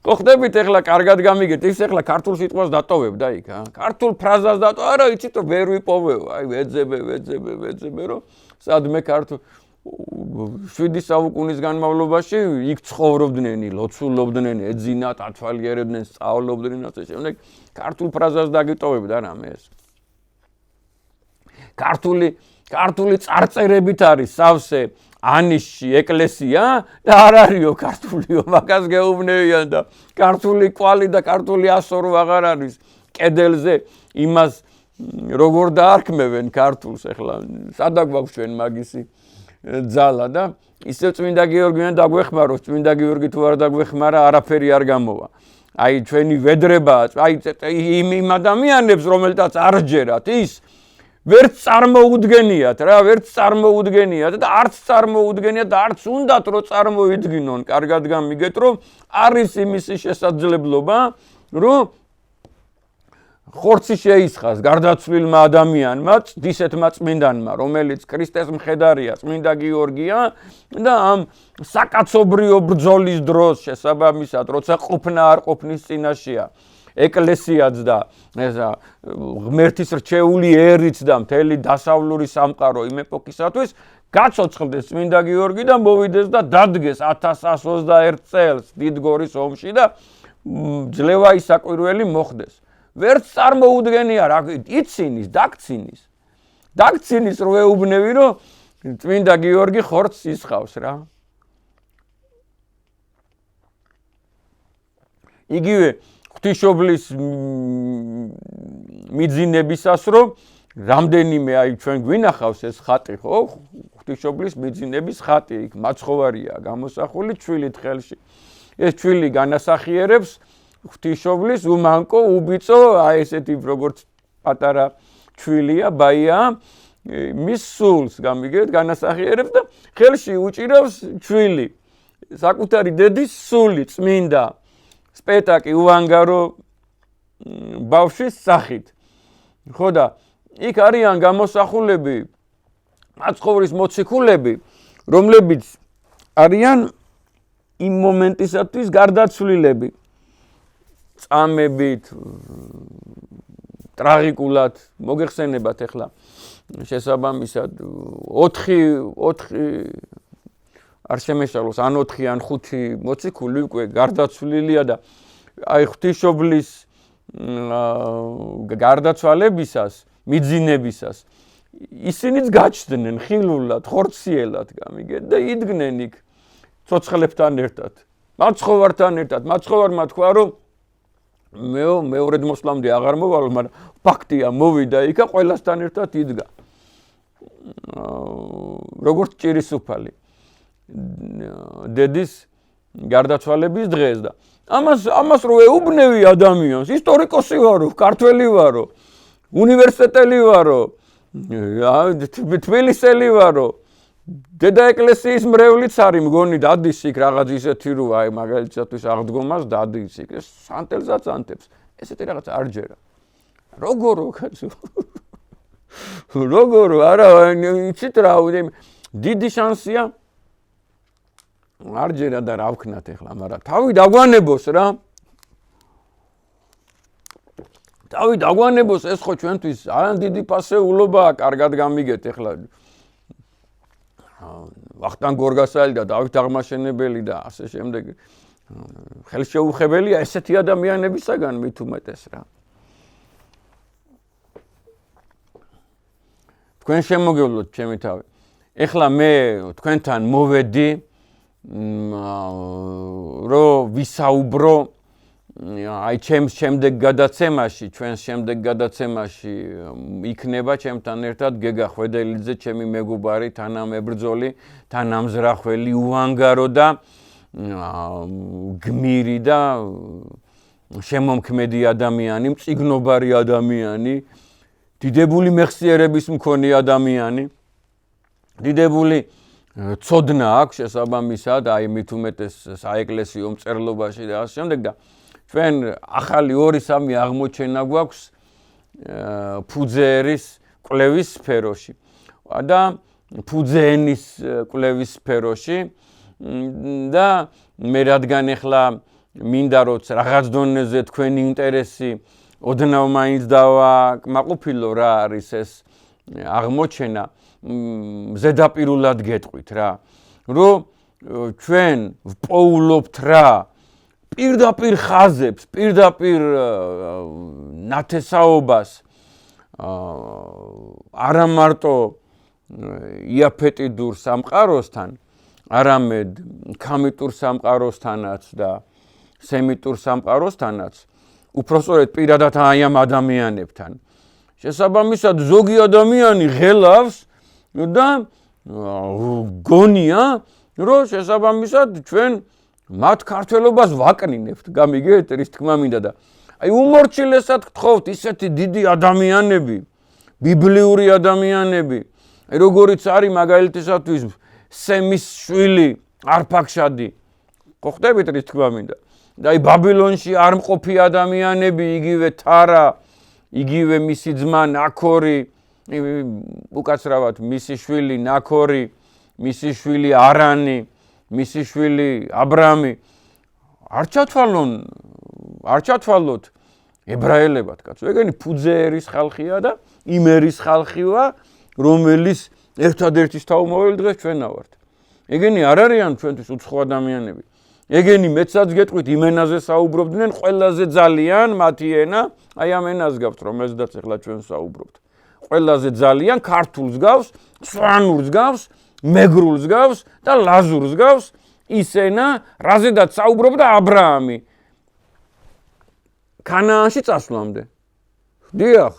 Speaker 1: ხო ხდებით ახლა კარგად გამიგეთ, ის ახლა ქართულ სიტყვას დატოვებ და იქ, ქართულ ფრაზას დატოვ, არა იცით რომ ვერ ვიპოვებ, აი ვეძებე რომ სადმე ქართულ 7 საუკუნის განმავლობაში იქ ცხოვრობდნენ, ლოცულობდნენ, ეძინათ, ათვალიერებდნენ, სწავლობდნენ ასე შემდეგ. ქართულ ფრაზას დაგიტოვებ და რამე ეს. ქართული წარწერებით არის სავსე ანიში ეკლესია და არ არისო ქართულიო, მაგას გეუბნებიან და ქართული კვალი და ქართული ასორო აღარ არის კედელზე იმას როგორ დაარქმევენ ქართულს ახლა სადა გვაქვს ჩვენ მაგისი ძალა და ისე წმინდა გიორგიდან დაგვეხმაროს, წმინდა გიორგი თუ არ დაგვეხმარა, არაფერი არ გამოვა. აი ჩვენი ვედრება, აი იმ ადამიანებს, რომელთაც არ ჯერათ ის ვერც წარმოუდგენიათ რა, ვერც წარმოუდგენიათ და არც წარმოუდგენიათ და არც უნდათ რომ წარმოიდგინონ. კარგად გამიგეთ რომ არის იმისი შესაძლებლობა, რომ ხორცი შეისხას გარდაცვლილმა ადამიანმა, ისეთმა წმინდანმა, რომელიც ქრისტეს მხედარია, წმინდა გიორგია და ამ საკაცობრიო ბრძოლის დროს შესაბამისად, როცა ყოფნა არ ყოფნის წინაშეა ეკლესიაც და ესა ღმერთის რჩეული ერიც და მთელი დასავლური სამყარო იმ ეპოქისათვის გაცოცხლდეს წმინდა გიორგი და მოვიდეს და დადგეს 1121 წელს დიდგორის ომში და ძლევა ისაკვირველი მოხდეს. ვერც წარმოუდგენია რა ცინის, დაგცინის რო ეუბნები რომ წმინდა გიორგი ხორცს ისხავს რა. იგივე ღვთისმშობლის მიძინებისას რომ რამდენიმე აი ჩვენ გვინახავს ეს ხატი ხო ღვთისმშობლის მიძინების ხატი იქ მაცხოვარია გამოსახული ჩვილით ხელში. ეს ჩვილი განასახიერებს ღვთისმშობლის უმანკო უბიწო აი ესეთი როგორც პატარა ჩვილია ბაია მის სულს გამიგეთ განასახიერებს და ხელში უჭირავს ჩვილი საკუთარი დედის სული წმინდა სპეტაკი უანგარო ბავშვის სახით. ხო და იქ არიან გამოსახულები მაცხოვრის მოციქულები, რომლებიც არიან იმ მომენტისათვის გარდაცვლილები. წამებით ტრაგიკულად მოგეხსენებათ ახლა შესაბამისად 4 არ შემეშალოს ან 4 ან 5 მოციქული უკვე გარდაცვლილია და აი ღვთისმშობლის გარდაცვალებისას, მიძინებისას ისინიც გაჩნდნენ ხილულად, ხორციელად გამიგეთ და იდგნენ იქ ცოცხლებთან ერთად, მაცხოვართან ერთად. მაცხოვარმა თქვა რომ მეორედ მოსვლამდე აღარ მოვალ, მაგრამ ფაქტია მოვიდა იქა ყველასთან ერთად იდგა. როგორც ჭირისუფალი დედის გარდაცვალების დღეს და ამას რო ეუბნევი ადამიანს, ისტორიკოსი ვარო, ქართველი ვარო, უნივერსიტეტელი ვარო, თბილისელი ვარო, დედა ეკლესიის მრევლიც არის მგონი დადის იქ რაღაც ისეთი რო აი მაგალითად აღდგომას დადის იქ ეს სანტელსაც ანტებს ესეთი რაღაც არ ჯერა როგორო კაცო როგორო არა იცით რა დიდი შანსია არ ჯერა და რა ვქნათ ახლა მაგრამ თავი დაგვანებოს რა თავი დაგვანებოს ეს ხო ჩვენთვის ძალიან დიდი პასეულობაა კარგად გამიგეთ ახლა ვახტანგ გორგასალი და დავით აღმაშენებელი და ასე შემდეგ ხელშეუხებელია ესეთი ადამიანებისაგან მით უმეტეს რა. თქვენ შემოგევლოთ ჩემი თავი. ეხლა მე თქვენთან მოვედი რომ ვისაუბრო აი ჩემს შემდეგ გადაცემაში, ჩვენს შემდეგ გადაცემაში იქნება ჩემთან ერთად გეგა ხვედელიძე, ჩემი მეგობარი, თანამებრძოლი, თანამზრახველი, უანგარო და გმირი და შემომქმედი ადამიანი, მწიგნობარი ადამიანი, დიდებული მეხსიერების მქონე ადამიანი, დიდებული ცოდნა აქვს შესაბამისად, აი მით უმეტეს საეკლესიო მწერლობაში და ასე შემდეგ და ჩვენ ახალი 2-3 აღმოჩენა გვაქვს ფუძეერის კვლევის სფეროში და ფუძეენის კვლევის სფეროში და მე რადგან ახლა მინდა რომ რაღაც დონეზე თქვენი ინტერესი ოდნავ მაინც დავაკმაყოფილო რა არის ეს აღმოჩენა ზედაპირულად გეტყვით რა რომ ჩვენ ვპოულობთ რა პირდაპირ ხაზებს, პირდაპირ ნათესაობას არა მარტო იაფეტიდურ სამყაროსთან, არამედ ქამიტურ სამყაროსთანაც და სემიტურ სამყაროსთანაც, უпроსწორედ პირადად აი ამ ადამიანებთან. შესაბამისად ზოგი ადამიანი ღელავს და გონია, რომ შესაბამისად ჩვენ მათ ქართველობას ვაკნინებთ, გამიგეთ, რის თქმა მინდა და აი უმორჩილესად გთხოვთ ისეთი დიდი ადამიანები, ბიბლიური ადამიანები, როგორიც არის მაგალითისათვის სემის შვილი არფაქშადი. ხო ხდებით რის თქვა მინდა? და აი ბაბილონში არ მყოფი ადამიანები, იგივე თარა, იგივე მისი ძმა ნაქორი, უკაცრავად მისი შვილი ნაქორი, მისი შვილი არანი, მისი შვილი აბრამი არ ჩათვალოთ ებრაელებად, კაცო. ეგენი ფუძეერის ხალხია და იმერის ხალხია, რომელიც ერთადერთის თავმოყრილი დღეს ჩვენა ვართ. ეგენი არ არიან ჩვენთვის უცხო ადამიანები. ეგენი მეცაც გეტყვით იმ ენაზე საუბრობდნენ, ყველაზე ძალიან მათი ენა, აი ამ ენას გავს, რომელზედაც ახლა ჩვენ საუბრობთ. ყველაზე ძალიან ქართულს გავს, სვანურს გავს, მეგრულს გავს და ლაზურს გავს ის ენა, რაზედაც საუბრობდა აბრაამი. ქანაანში წასვლამდე. დიახ,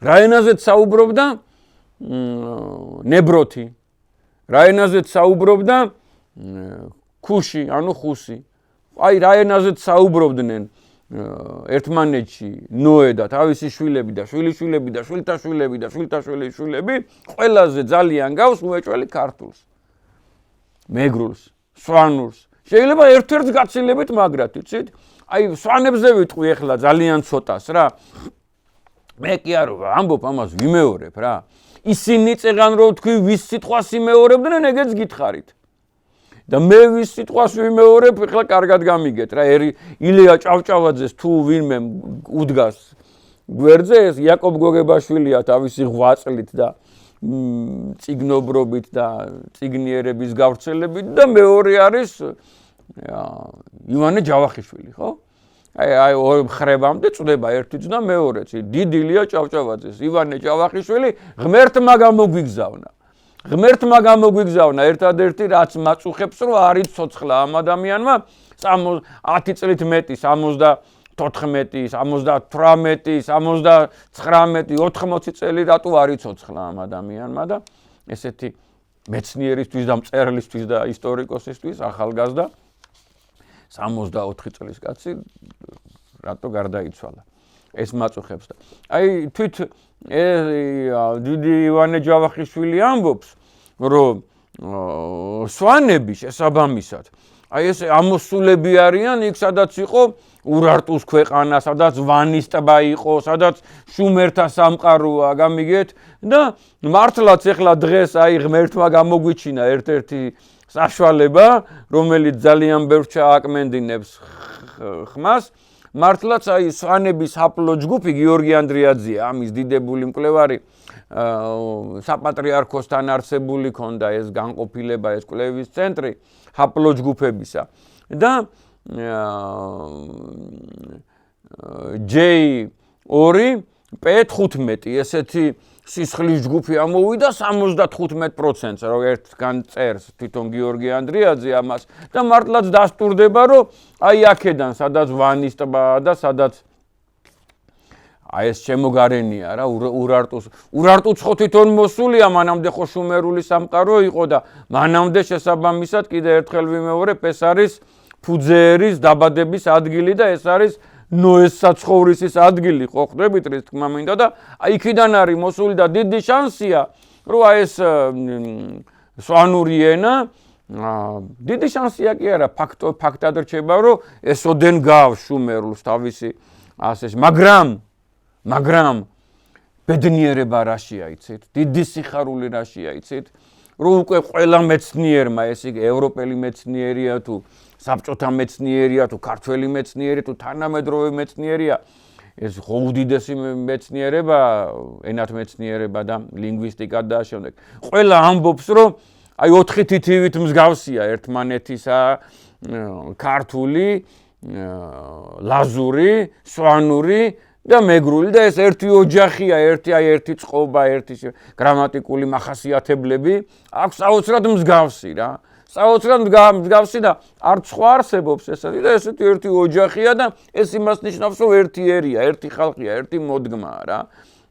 Speaker 1: რა ენაზეც საუბრობდა ნებროთი. რა ენაზეც საუბრობდა ქუში, ანუ ხუსი. აი რა ენაზეც საუბრობდნენ ერთმანეთში ნოე და თავისი შვილები და შვილიშვილები და შვილთაშვილები და შვილთაშვილიშვილები, ყველაზე ძალიან გავს უეჭველი ქართულს. მეგრულს, სვანურს. შეიძლება ერთ-ერთ გაცილებით მაგრად, იცით? აი სვანებზე ვიტყვი ახლა ძალიან ცოტას რა. მე კი არ ამბობ ამას ვიმეორებ რა. ისინი წეგან რო თქვი ვის სიტყვას იმეორებდნენ, ეგეც გითხარით. და მე ვის სიტყვას ვიმეორებ, ახლა კარგად გამიგეთ რა. ილია ჭავჭავაძეს თუ ვინმე უდგას გვერდზე, ეს იაკობ გოგებაშვილია თავისი ღვაწლით და წიგნობრობით და წიგნიერების გავრცელებით და მეორე არის ივანე ჯავახიშვილი, ხო? აი ხრებამდე წდება ერთი ძნა მეორეც. დიდი ილია ჭავჭავაძეს, ივანე ჯავახიშვილი ღმერთმა გამოგვიგზავნა. ღმერთმა გამოგვიგზავნა ერთადერთი რაც მაწუხებს რომ არ იცოცხლა ამ ადამიანმა 10 წლით მეტი 74, 78, 79, 80 წელი რატო არ იცოცხლა ამ ადამიანმა და ესეთი მეცნიერისთვის და მწერლისთვის და ისტორიკოსისთვის ახალგაზრდა 64 წლის კაცი რატო გარდაიცვალა. ეს მაწუხებს და აი თვით დიდი ივანე ჯავახიშვილი ამბობს რომ სვანები შესაბამისად აი ეს ამოსულები არიან იქ სადაც იყო ურარტუს ქვეყანა, სადაც ვანის ტბა იყო, სადაც შუმერთა სამყაროა, გამიგეთ და მართლაც ეხლა დღეს აი ღმერთმა გამოგვიჩინა ერთ-ერთი საშუალება, რომელიც ძალიან ბევრ ჩააკმენდინებს ხმას. მართლაც აი სვანების ჰაპლო ჯგუფი გიორგი ანდრიაძე ამის დიდებული მკვლევარი საპატრიარქოსთან არსებული ქონდა ეს განყოფილება, ეს კვლევის ცენტრი ჰაპლო ჯგუფებისა და J2P15 ესეთი სისხლის ჯგუფი ამოვიდა 75%-ს რო ერთგან წერს თვითონ გიორგი ანდრიაძე ამას და მართლაც დასტურდება რომ აი აქედან სადაც ვანის ტბაა და სადაც აი ეს შემოგარენია რა ურარტუს ხო თვითონ მოსულია მანამდე ხო შუმერული სამყარო იყო და მანამდე შესაბამისად კიდე ერთხელ ვიმეორებ ეს არის ფუძეერის დაბადების ადგილი და ეს არის ნოეს საცხოვრისის ადგილი, ხო ხდებით რის თქმა მინდა და აი იქიდან არის მოსული და დიდი შანსია, რომ აი ეს სვანური ენა დიდი შანსია კი არა, ფაქტად რჩება, რომ ესოდენ გავს შუმერულს თავისი ასეში, მაგრამ ბედნიერება რაშია იცით? დიდი სიხარული რაშია იცით? რომ უკვე ყველა მეცნიერმა, ეს იგი ევროპელი მეცნიერია თუ საბჭოთა მეცნიერია თუ ქართველი მეცნიერია თუ თანამედროვე მეცნიერია, ეს ხო უდიდესი მეცნიერება, ენათ მეცნიერება და ლინგვისტიკა და შემდეგ. ყველა ამბობს, რომ აი 4 თითივით მსგავსია ერთმანეთისა ქართული, ლაზური, სვანური და მეგრული და ეს ერთი ოჯახია, ერთი წყობა, ერთი გრამატიკული მახასიათებლები აქვს საოცრად მსგავსი რა. საოცრად მსგავსი და არც სხვა არსებობს ესეთი და ესეთი ერთი ოჯახია და ეს იმას ნიშნავს რომ ერთი ერია, ერთი ხალხია, ერთი მოდგმაა რა.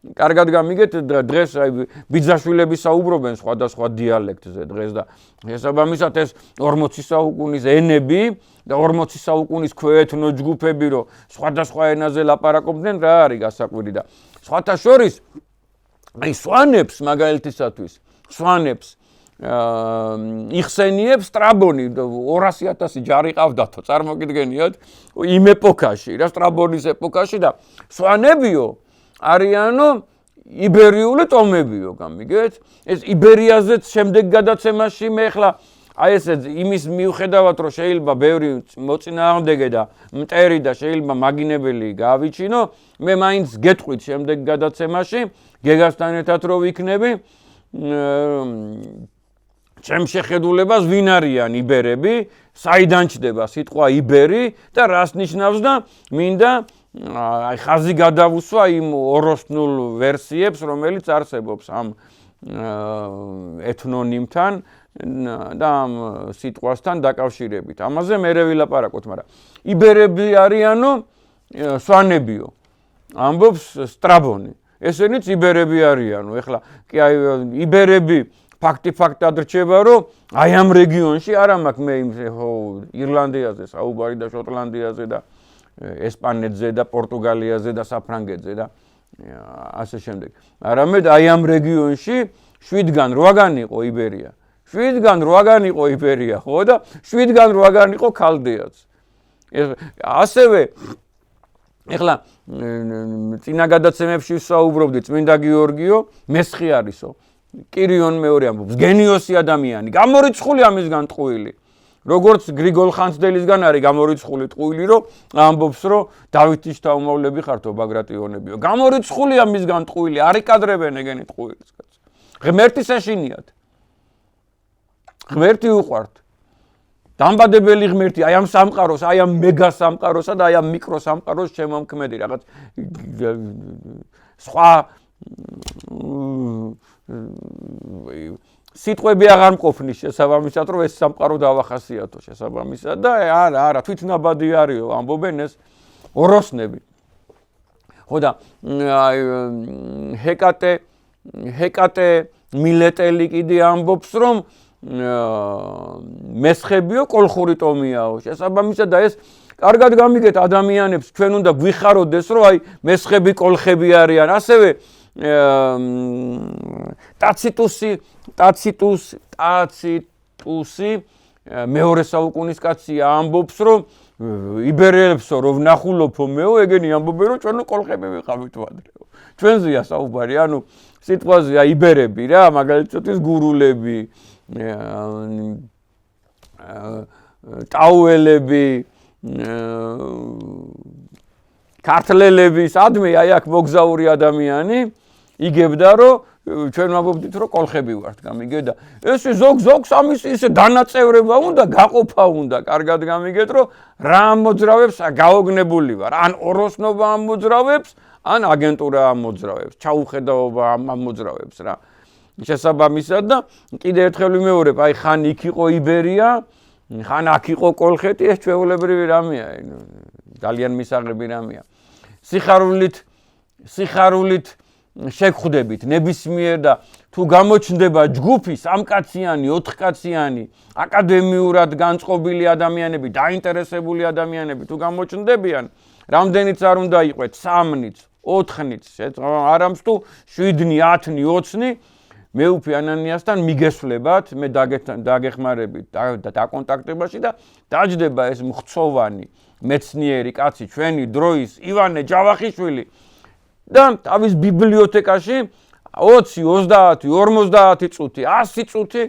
Speaker 1: კარგად გამიგეთ დღეს აი ბიძაშვილები საუბრობენ სხვადასხვა დიალექტზე დღეს და შესაბამისად ეს 40 საუკუნის ენები და 40 საუკუნის ქვეეთნო ჯგუფები რომ სხვადასხვა ენაზე ლაპარაკობდნენ რა არის გასაკვირი და სხვათა შორის აი სვანებს მაგალითისათვის სვანებს იხსენიებს სტრაბონი 200,000 ჯარი ყავდათო წარმოგიდგენიათ იმ ეპოქაში რა სტრაბონის ეპოქაში და სვანებიო არიანო იბერიული ტომებიო გამიგეთ ეს იბერიაზეც შემდეგ გადაცემაში მე ხლა აი ესე იმის მიუხედავად რომ შეიძლება ბევრი მოწინააღმდეგე და მტერი და შეიძლება მაგინებელი გავიჩინო მე მაინც გეტყვით შემდეგ გადაცემაში გეგასთან ერთად რო ვიქნები ჩემ შეხედულებას ვინ არიან იბერები საიდან ჩდება სიტყვა იბერი და რას ნიშნავს და მინდა აი ხაზი გადავუსვა იმ ოროსნულ ვერსიებს რომელიც არსებობს ამ ეთნონიმთან და ამ სიტყვასთან დაკავშირებით. ამაზე მერე ვილაპარაკოთ, მაგრამ იბერები არიანო სვანებიო. ამბობს სტრაბონი. ესენიც იბერები არიანო. ეხლა კი აი იბერები ფაქტად რჩება, რომ აი ამ რეგიონში არა მაქვს მე ირლანდიაზე, საუბარი და შოტლანდიაზე და ესპანეთზე და პორტუგალიაზე და საფრანგეთზე და ასე შემდეგ. არამედ აი ამ რეგიონში 7-გან 8-გან იყო იბერია. 7-გან 8-გან იყო იბერია, ხო და 7-გან 8-გან იყო ქალდეაც. ასევე ეხლა წინა გადაცემებში ვსაუბრობდი წმინდა გიორგიო მესხიარისო. კირიონ მეორე ამბობს, გენიოსი ადამიანი, გამორიცხული ამისგან ტყუილი. როგორც გრიგოლ ხანძდელისგან არის გამორიცხული ტყუილი, რომ ამბობს, რომ დავითის შთამომავლები ხართო ბაგრატიონებიო. გამორიცხული ამისგან ტყუილი, არ იკადრებენ ეგენი ტყუილის კაცს. ღმერთი საშინიათ. ღმერთი უყვართ. დამბადებელი ღმერთი, აი ამ სამყაროს, აი ამ მეგა სამყაროსა და აი ამ მიკრო სამყაროს შემომქმედი რაღაც სხვა სიტყვები აღარ მყოფნის შესაბამისად რომ ეს სამყარო დავახასიათო შესაბამისად და არა თვითნაბადი არისო ამბობენ ეს ოროსნები. ხო და ჰეკატე მილეტელი კიდე ამბობს რომ მესხებიო კოლხური ტომიაო შესაბამისად და ეს კარგად გამიგეთ ადამიანებს ჩვენ უნდა გვიხაროდეს რომ აი მესხები კოლხები არიან ასევე ტაციტუსი მეორე საუკუნის კაცია ამბობს რომ იბერელებსო რომ ვნახულობო მეო ეგენი ამბობენ რომ ჩვენო კოლხები ვიყავით ვადრეო ჩვენზეა საუბარი ანუ სიტყვაზეა იბერები რა მაგალითად გურულები ტაუელები ქართლელები სადმე აი აქ მოგზაური ადამიანი იგებდა რომ ჩვენ ვამბობდით რომ კოლხები ვართ გამიგეთ და ეს ზოგს ამის ისე დანაწევრება უნდა გაყოფა უნდა კარგად გამიგეთ რომ რა ამოძრავებს გაოგნებული ვარ ან ოროსნობა ამოძრავებს ან აგენტურა ამოძრავებს ჩაუხედაობა ამოძრავებს რა შესაბამისად და კიდე ერთხელ ვიმეორებ აი ხან იქ იყო იბერია ხან აქ იყო კოლხეთი ეს ჩვეულებრივი რამეა ძალიან მისაღები რამეა სიხარულით შეგხვდებით ნებისმიერ და თუ გამოჩნდება ჯგუფი 3-კაციანი 4-კაციანი აკადემიურად განწყობილი ადამიანები დაინტერესებული ადამიანები თუ გამოჩნდებიან რამდენიც არ უნდა იყვეთ 3-ნიც 4-ნიც არამს თუ 7-ნი 10-ნი 20-ნი მე უფი ანანიასთან მიგესვლებათ მე დაგეხმარებით და დაკონტაქტებაში და დაჯდება ეს მხცოვანი მეცნიერი კაცი ჩვენი დროის ივანე ჯავახიშვილი და თავის ბიბლიოთეკაში 20, 30, 50 წუთი, 100 წუთი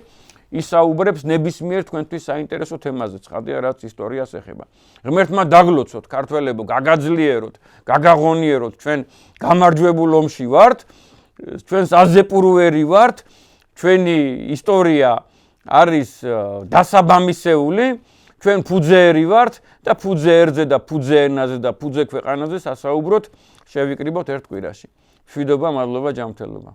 Speaker 1: ისაუბრებს ნებისმიერ თქვენთვის საინტერესო თემაზე, ცხადია რაც ისტორიას ეხება. ღმერთმა დაგლოცოთ ქართველებო, გაგაძლიეროთ, გაგაღონიეროთ, ჩვენ გამარჯვებულ ომში ვართ, ჩვენს აზეპურვერი ვართ, ჩვენი ისტორია არის დასაბამისეული, ჩვენ ფუძეერი ვართ და ფუძეერზე და ფუძეენაზე და ფუძე ქვეყანაზე სასაუბროთ შევიკრიბოთ ერთ კვირაში. მშვიდობა, მადლობა, ჯანმრთელობა.